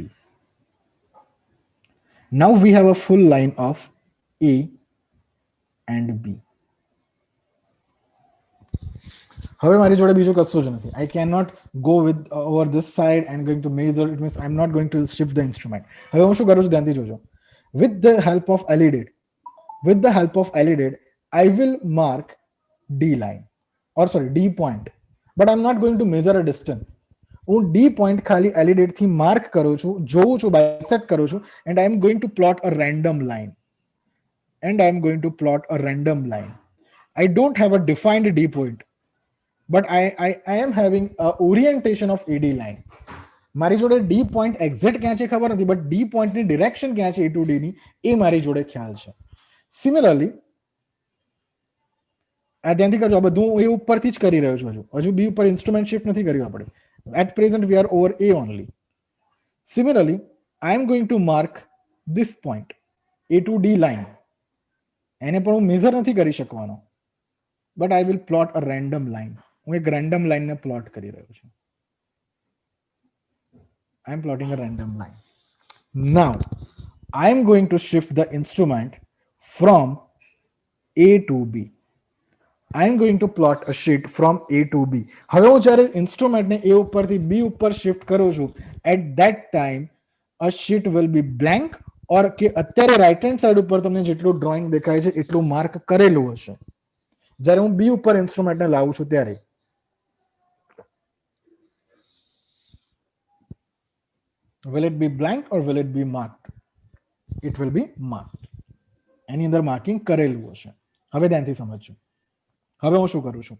Now we have a full line of A and B. હવે મારી જોડે બીજું કશું જ નથી. I cannot go with over this side and going to measure. It means I'm not going to shift the instrument. હવે હું શું કરું છું ધ્યાનથી જોજો. With the help of LED, I will mark D line, or sorry, D point. But I'm not going to measure a distance. હું D point ખાલી LED થી માર્ક કરું છું, જોઉં છું, બાયસેક્ટ કરું છું, and I am going to plot a random line. I don't have a defined D point, but I am having a orientation of AD line. મારી જોડે D point exact ક્યાં છે ખબર નથી, but D point ની direction ક્યાં છે A to D ની એ મારી જોડે ખ્યાલ છે. Similarly, આ ધ્યાનથી કરજો, આ બધું હું એ ઉપરથી જ કરી રહ્યો છું, હજુ B ઉપર ઇન્સ્ટ્રુમેન્ટ શિફ્ટ નથી કર્યું આપણે. At present we are over A only. Similarly, I am going to mark this point A to D line. એને પણ હું મેઝર નથી કરી શકવાનો, but I will plot a random line. હું એક રેન્ડમ લાઈનને પ્લોટ કરી રહ્યો છું. I am plotting a random line. Now I am going to shift the instrument from A to B. I am going to plot a sheet from A to B. હવે હું જ્યારે ઇન્સ્ટ્રુમેન્ટને A ઉપરથી B ઉપર shift કરું છું, at that time a sheet will be blank, or કે અત્યારે right hand side ઉપર તમને જેટલું ડ્રોઈંગ દેખાય છે એટલું માર્ક કરેલું હશે. જ્યારે હું B ઉપર ઇન્સ્ટ્રુમેન્ટને લાવું છું ત્યારે will it be blank or will it be marked? It will be marked. એની અંદર માર્કિંગ કરેલું હશે. હવે ધ્યાનથી સમજજો. હવે હું શું કરું છું,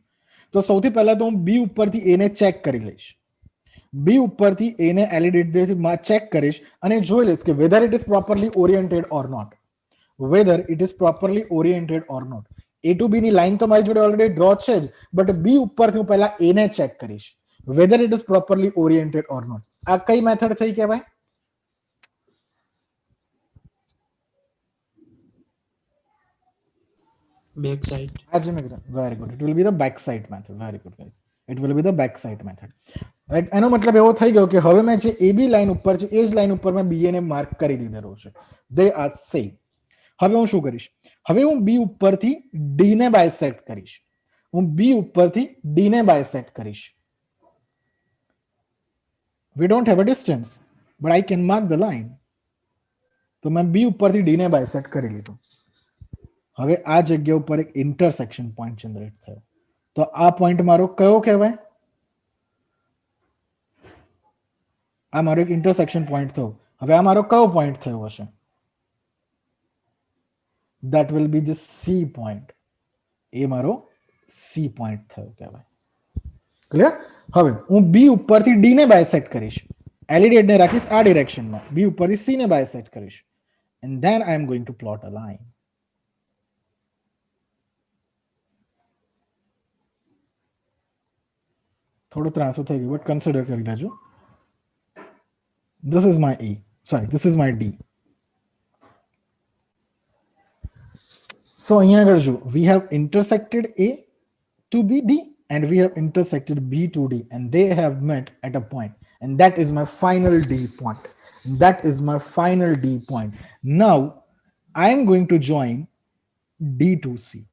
તો સૌથી પહેલા તો હું B ઉપરથી A ને ચેક કરી લઈશ. બી ઉપરથી એ ને એલિડેટ ચેક કરીશ અને જોઈ લઈશ કે whether it is properly oriented or not. Whether it is properly oriented or not. A to B ની લાઈન તો મારી જોડે ઓલરેડી ડ્રો છે જ, બટ બી ઉપરથી હું પહેલા એ ને ચેક કરીશ whether it is properly oriented or not. આ કઈ મેથડ થઈ કહેવાય? Back side. Very good. It will be the backside method. Very good, guys. It will be the backside method. Right? એનો મતલબ એવો થઈ ગયો કે હવે મેં જે એ બી લાઈન ઉપર છે એ જ લાઈન ઉપર મેં બી ને માર્ક કરી દીધેલો છે. They are same. હવે હું શું કરીશ? હવે હું બી ઉપરથી ડી ને બાયસેક્ટ કરીશ. હું બી ઉપરથી ડી ને બાયસેક્ટ કરીશ. We don't have a distance, but I can mark the line. તો મેં બી ઉપરથી ડી ને બાયસેક્ટ કરી લીધું. હવે આ જગ્યા ઉપર એક ઇન્ટરસેક્શન પોઈન્ટ જનરેટ થયો. તો આ પોઈન્ટ મારો કયો કહેવાય? આ મારો એક ઇન્ટરસેક્શન પોઈન્ટ થયો. હવે આ મારો કયો પોઈન્ટ થયો હશે? That will be the C point. એ મારો C point થયો કહેવાય. ક્લિયર? હવે હું બી ઉપરથી ડી ને બાયસેક્ટ કરીશ. એલિડેટ ને રાખીશ આ ડિરેક્શનમાં. બી ઉપરથી સી ને બાયસેક્ટ કરીશ. And then I am going to plot a line. થોડું ત્રાસું થઈ ગયું, બટ કન્સિડર કરી લેજો. This is my E. Sorry, this is my D. So અહીંયા આગળ જો, we have intersected A to B D and we have intersected B to D and they have met at a point and that is my final D point. That is my final D point. Now I am going to join D to C.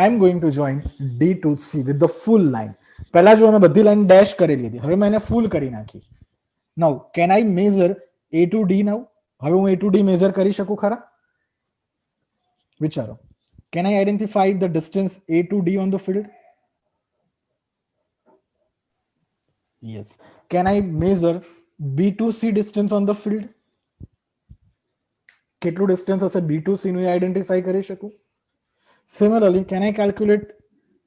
I am going to join D to C with the full line. પહેલા જો અમે બધી line dash કરી લીધી, હવે મેં એને ફૂલ કરી નાખી. Now can I measure A to D now? હવે હું A to D મેઝર કરી શકું ખરા? વિચારો. Can I identify the distance A to D on the field? Yes. Can I measure B to C distance on the field? કેટલું distance હશે B to C નું એ identify કરી શકું? Similarly, can I calculate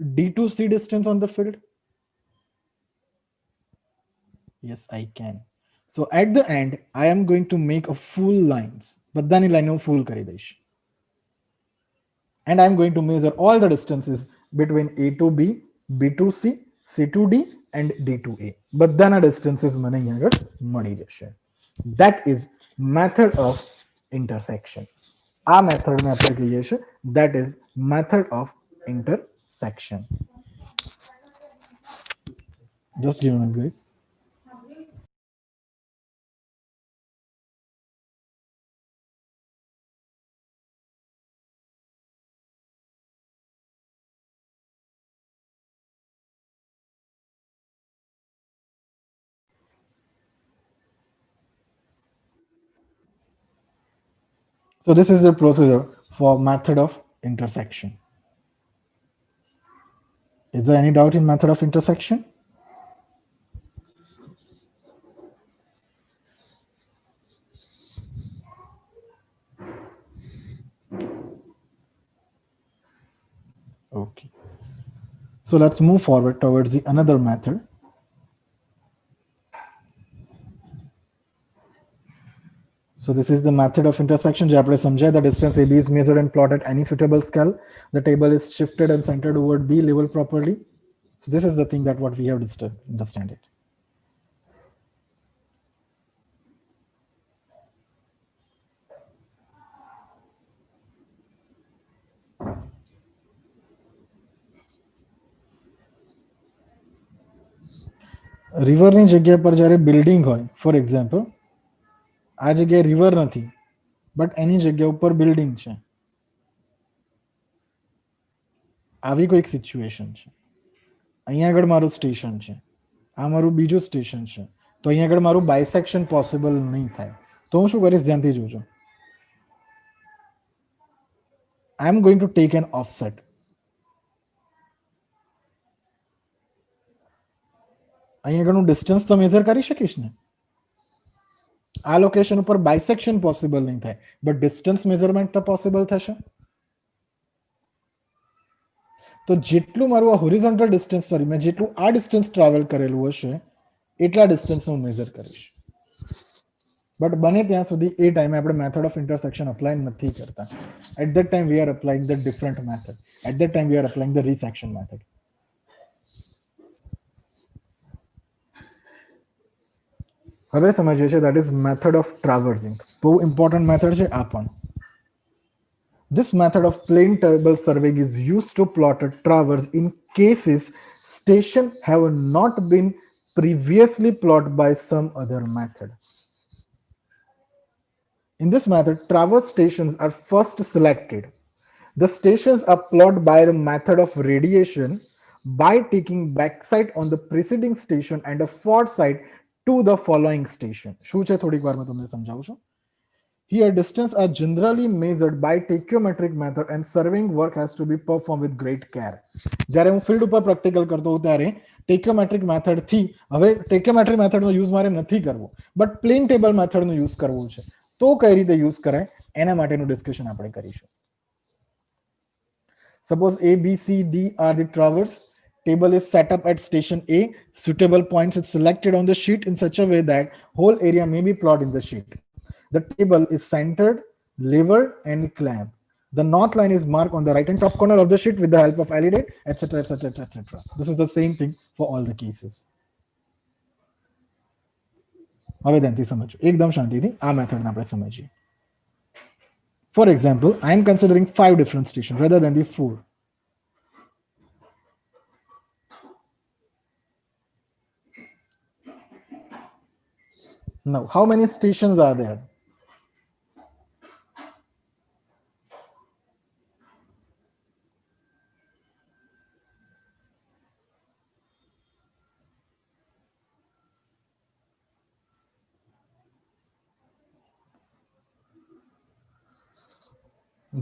D to C distance on the field? Yes, I can. So at the end, I am going to make a full lines. બધાની લાઈનો full કરી દઈશ. And I am going to measure all the distances between A to B, B to C, C to D and D to A. બધાના distances મને અહીંયા આગળ મળી જશે. That is method of intersection. આ મેથડને આપણે કહીએ છીએ that is method of intersection. Just give me a minute, guys. So this is the procedure for method of intersection. Is there any doubt in method of intersection? Okay. So let's move forward towards the another method. So this is the method of intersection. જે આપણે સમજાય, the distance AB is measured and plotted any suitable scale. The table is shifted and centered toward B level properly. So this is the thing that what we have to understand it. રિવરની જગ્યા પર જ્યારે building હોય, for example આ જગ્યાએ river નથી but એની જગ્યા ઉપર building છે, આવી કોઈક સિચ્યુએશન છે. અહીંયા આગળ મારું સ્ટેશન છે, આ મારું બીજું સ્ટેશન છે, તો અહીંયા આગળ મારું બાયસેક્શન પોસિબલ નહીં થાય. તો હું શું કરીશ, ધ્યાનથી જોજો. I am going to take an offset. અહીંયા આગળનું ડિસ્ટન્સ તો મેઝર કરી શકીશ ને. આ લોકેશન ઉપર બાયસેક્શન પોસિબલ નહીં થાય બટ ડિસ્ટન્સ મેઝરમેન્ટ તો પોસિબલ થશે. તો જેટલું મારું આ હોરિઝોન્ટલ ડિસ્ટન્સ, સોરી, મેં જેટલું આ ડિસ્ટન્સ ટ્રાવેલ કરેલું હશે એટલા ડિસ્ટન્સ હું મેઝર કરીશ. બટ બને ત્યાં સુધી એ ટાઈમે આપણે મેથડ ઓફ ઇન્ટરસેક્શન અપ્લાય નથી કરતા. At that time we are applying the different method. At that time we are applying the resection method. હવે સમજીએ છીએ that is method of traversing. બહુ ઇમ્પોર્ટન્ટ મેથડ છે આ પણ. This method of plane table surveying is used to plot a traverse in cases station have not been previously plotted by some other method. In this method, traverse stations are first selected. The stations are plotted by the method of radiation by taking backside on the preceding station and a forward side to the following station. શું છે થોડીક વારમાં તમને સમજાવું છું. Here, distance are generally measured by tachyometric method and surveying work has to be performed with great care. જ્યારે હું field ઉપર પ્રેક્ટિકલ કરતો હોઉં ત્યારે ટેક્યોમેટ્રિક મેથડ થી, હવે ટેક્યોમેટ્રિક મેથડનો યુઝ મારે નથી કરવો, બટ પ્લેન ટેબલ મેથડનો યુઝ કરવો છે, તો કઈ રીતે યુઝ કરાય એના માટેનું ડિસ્કશન આપણે કરીશું. Suppose A, B, C, D are the traverse. Table is set up at station A. Suitable points is selected on the sheet in such a way that whole area may be plotted in the sheet. The table is centered, levered, and clamped. The north line is marked on the right hand top corner of the sheet with the help of LED, etc., etc., etc. This is the same thing for all the cases. હવે ધ્યાનથી સમજો, એકદમ શાંતિથી આ મેથડને આપણે સમજીએ. For example, I am considering 5 different stations rather than the 4. Now, how many stations are there?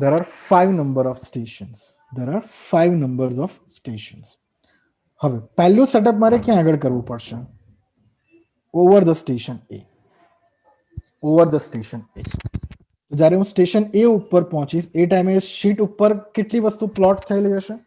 There are 5 number of stations. There are 5 numbers of stations. હવે પહેલું સેટઅપ મારે ક્યાં આગળ કરવું પડશે? Over the station A. Over the station A. જ્યારે હું station એ ઉપર પહોંચીશ એ ટાઈમે શીટ ઉપર કેટલી વસ્તુ પ્લોટ થયેલી હશે?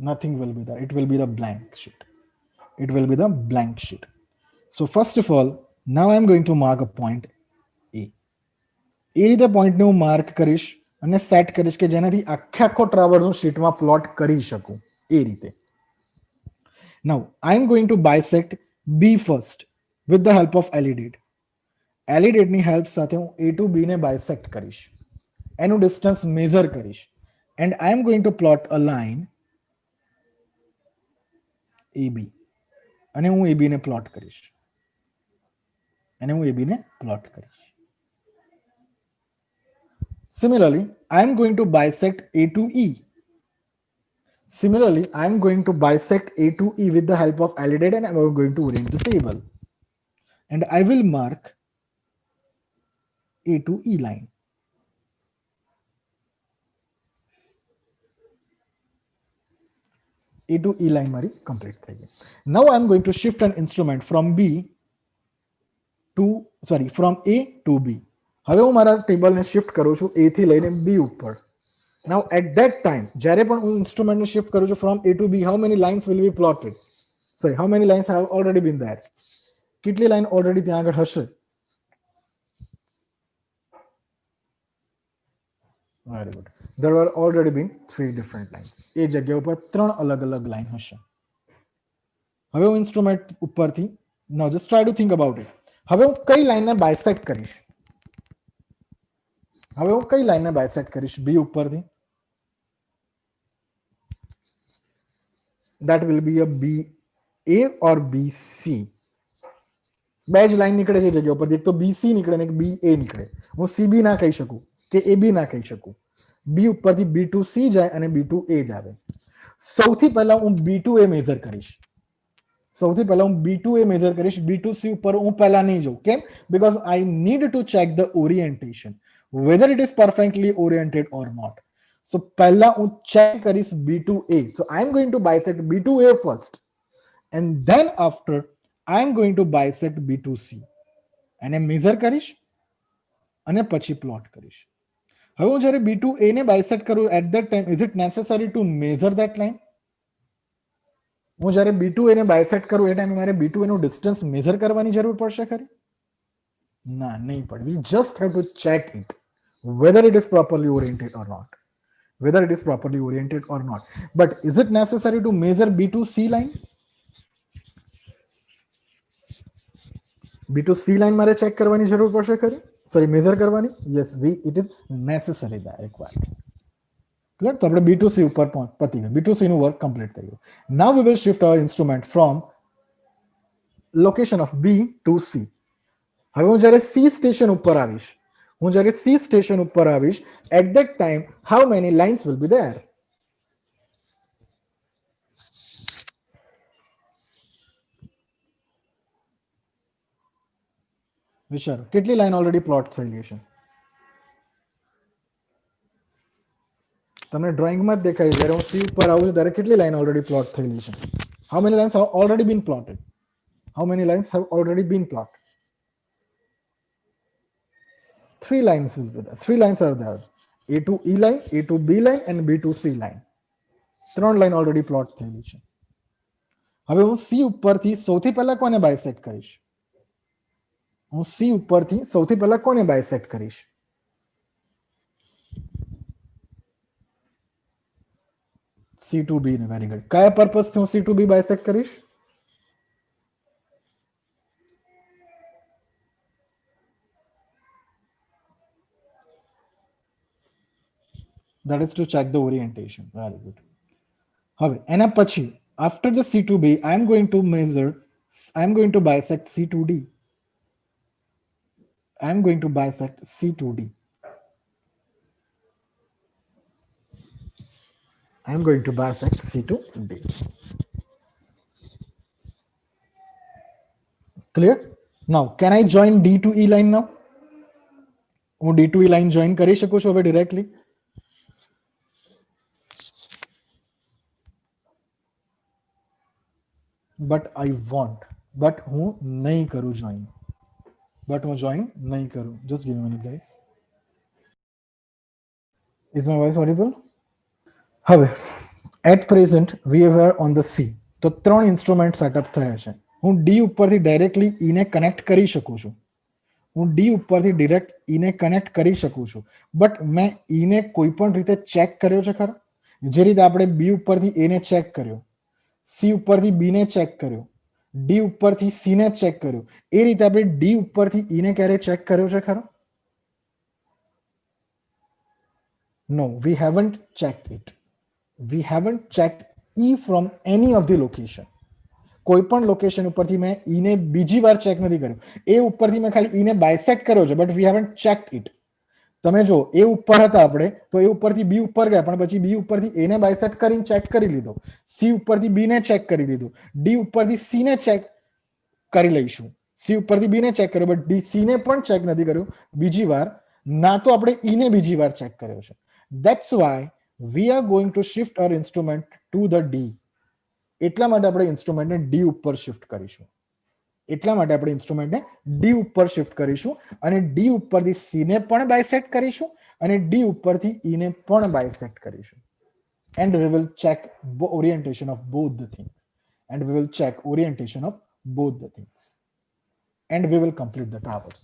Nothing will be there. It will be the blank sheet. It will be the blank sheet. So first of all, now I am going to mark a point A. એ રીતે પોઈન્ટને હું mark કરીશ અને set કરીશ કે જેનાથી આખે આખો ટ્રાવર્સ હું શીટમાં પ્લોટ કરી શકું એ રીતે. Now I am going to bisect B first with the help of LED. LED ની હેલ્પ સાથે હું A to B ને bisect કરીશ, એનું ડિસ્ટન્સ મેઝર કરીશ, and I am going to plot a line AB અને હું AB ને પ્લોટ કરીશ, અને હું AB ને પ્લોટ કરીશ. Similarly, I am going to bisect A to E. Similarly, I am going to bisect A to E with the help of LED and I am going to arrange the table. And I will mark A to E line. A to E line મારી complete થઈ ગઈ. Now I am going to shift an instrument from A to B. હવે હું મારા ટેબલને shift કરું છું A થી લઈને B ઉપર. Now at that time, જ્યારે પણ હું ઇન્સ્ટ્રુમેન્ટને શિફ્ટ કરું છું from A to B, how many lines will be plotted? Sorry, how many lines have already been there? કેટલી લાઈન ઓલરેડી ત્યાં આગળ હશે? Very good. There were already been 3 different lines. એ જગ્યા ઉપર 3 અલગ અલગ લાઈન હશે. હવે હું ઇન્સ્ટ્રુમેન્ટ ઉપરથી, now just try to think about it. હવે હું કઈ લાઈનને બાયસેક્ટ કરીશ? હવે હું કઈ લાઈનને બાયસેક્ટ કરીશ B ઉપરથી? That will be a BA or BC. બે જ લાઈન નીકળે છે જગ્યા ઉપરથી, એક તો BC નીકળે ને એક BA નીકળે. હું CB ના કહી શકું કે AB ના કહી શકું. B ઉપરથી B to C જાય અને B to A જ આવે. સૌથી પહેલા હું B to A મેઝર કરીશ. સૌથી પહેલા હું B to A મેઝર કરીશ. B to C ઉપર હું પહેલા નહીં જઉં. કેમ? Because I need to check the orientation, whether it is perfectly oriented or not. So પહેલા હું check કરીશ B to A. So I am going to bisect B to A first, and then after I am going to bisect B to C. એને measure કરીશ અને પછી plot કરીશ. હવે હું જ્યારે B2A ને બાયસેક્ટ કરું at that time is it necessary to measure that line? હું જ્યારે B2A ને બાયસેક્ટ કરું એ ટાઈમે મારે B2A નું ડિસ્ટન્સ મેઝર કરવાની જરૂર પડશે ખરી? ના, નહીં પડે. We just have to check it whether it is properly oriented or not. Whether it is properly oriented or not. But is it necessary to measure B2C line? B2C line મારે check કરવાની જરૂર પડશે ખરી? Sorry, measure કરવાની? Yes, it is necessary that required. Clear? તો આપણે B2C ઉપર પતી ગયું. B2C નું વર્ક કમ્પ્લીટ થઈ ગયું. Now we will shift our instrument from location of B to C. હવે હું જ્યારે C સ્ટેશન ઉપર આવીશ, at that time how many lines will be there? વિચારો કેટલી લાઈન ઓલરેડી પ્લોટ થયેલી છે? તમને ડ્રોઈંગમાં જ દેખાય જ્યારે હું C ઉપર આવું છું ત્યારે કેટલી લાઈન ઓલરેડી પ્લોટ થયેલી છે? How many lines have already been plotted? How many lines have already been plotted? 3 lines is there. 3 lines are there. A to E line, A to B line and B to C line. 3 line already plot થયેલી છે. હવે હું C ઉપરથી સૌથી પહેલા કોને bisect કરીશ? C to B ને. Very good. કયા પર્પઝથી હું C to B બાયસેક્ટ કરીશ? That is to check the orientation. Very good. હવે એના પછી after the C to B I am going to bisect C to D. I am going to bisect C to D. I am going to bisect C to D. Clear? Now can I join D to E line now? હું D to E line join કરી શકું છું હવે directly? But I want. But હું નહીં કરું join. Just give me a minute, guys. Is my voice audible? હવે at present we are on the C. તો 3 ઇન્સ્ટ્રુમેન્ટ સેટઅપ થયા છે. હું D ઉપરથી ડાયરેક્ટલી E ને કનેક્ટ કરી શકું છું. બટ મેં E ને કોઈ પણ રીતે ચેક કર્યો છે ખરા? જે રીતે આપણે B ઉપરથી A ને ચેક કર્યો, C ઉપરથી B ને ચેક કર્યો, D ઉપરથી C ને ચેક કર્યો, એ રીતે આપણે D ઉપરથી E ને ક્યારે ચેક કર્યો છે ખરો? No, we haven't checked it. We haven't checked E from any of the location. કોઈ પણ લોકેશન ઉપરથી મેં E ને બીજી વાર ચેક નથી કર્યો. એ ઉપરથી મેં ખાલી E ને બાયસેક્ટ કર્યો છે, but we haven't checked it. તમે જો એ ઉપર હતા આપણે તો એ ઉપરથી B ઉપર ગયા, પણ પછી B ઉપરથી A ને બાયસેક્ટ કરીને ચેક કરી લીધો, C ઉપરથી B ને ચેક કરી લીધું, D ઉપરથી C ને ચેક કરી લઈશું. C ઉપરથી B ને ચેક કર્યો, બટ D C ને પણ ચેક નથી કર્યું બીજી વાર, ના તો આપણે E ને બીજી વાર ચેક કર્યો છે. That's why we are going to shift our instrument to the D. એટલા માટે આપણે ઇન્સ્ટ્રુમેન્ટને D ઉપર શિફ્ટ કરીશું. અને D ઉપરથી C ને પણ બાયસેક્ટ કરીશું અને D ઉપરથી E ને પણ બાયસેક્ટ કરીશું. And we will check orientation of both the things. And we will complete the traverse.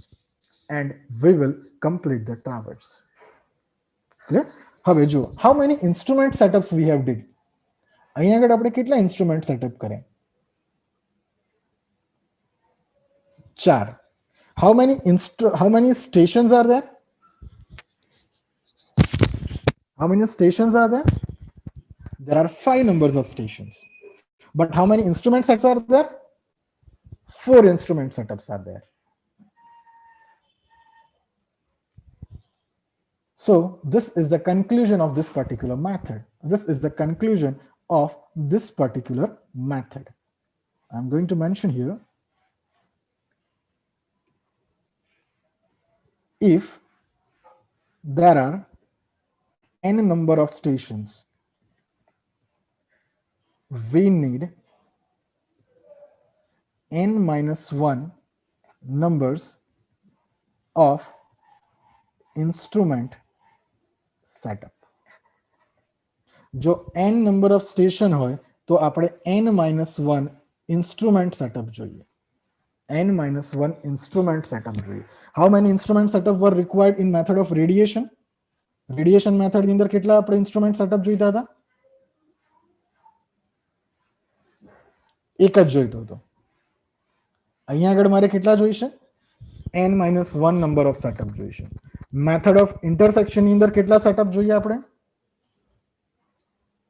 Clear? હવે જુઓ, how many instrument setups we have did? અહીંયા આગળ આપણે કેટલા ઇન્સ્ટ્રુમેન્ટ સેટઅપ કર્યા? 4. How many stations are there? There are 5 numbers of stations. But how many instrument sets are there? 4 instrument setups are there. So this is the conclusion of this particular method. I'm going to mention here, if there are n number of stations, we need n minus 1 numbers of instrument setup. જો n number of station હોય તો આપણે n-1 instrument setup જોઈએ. n-1 instrument setup જોઈએ. How many instrument setup were required in method of radiation? Radiation method ની અંદર કેટલા આપણે ઇન્સ્ટ્રુમેન્ટ સેટઅપ જોઈતા હતા? એક જ જોઈતો હતો. અહીંયા આગળ મારે કેટલા જોઈશે? n-1 નંબર ઓફ સેટઅપ જોઈશે. મેથડ ઓફ ઇન્ટરસેક્શન ની અંદર કેટલા સેટઅપ જોઈએ આપણે?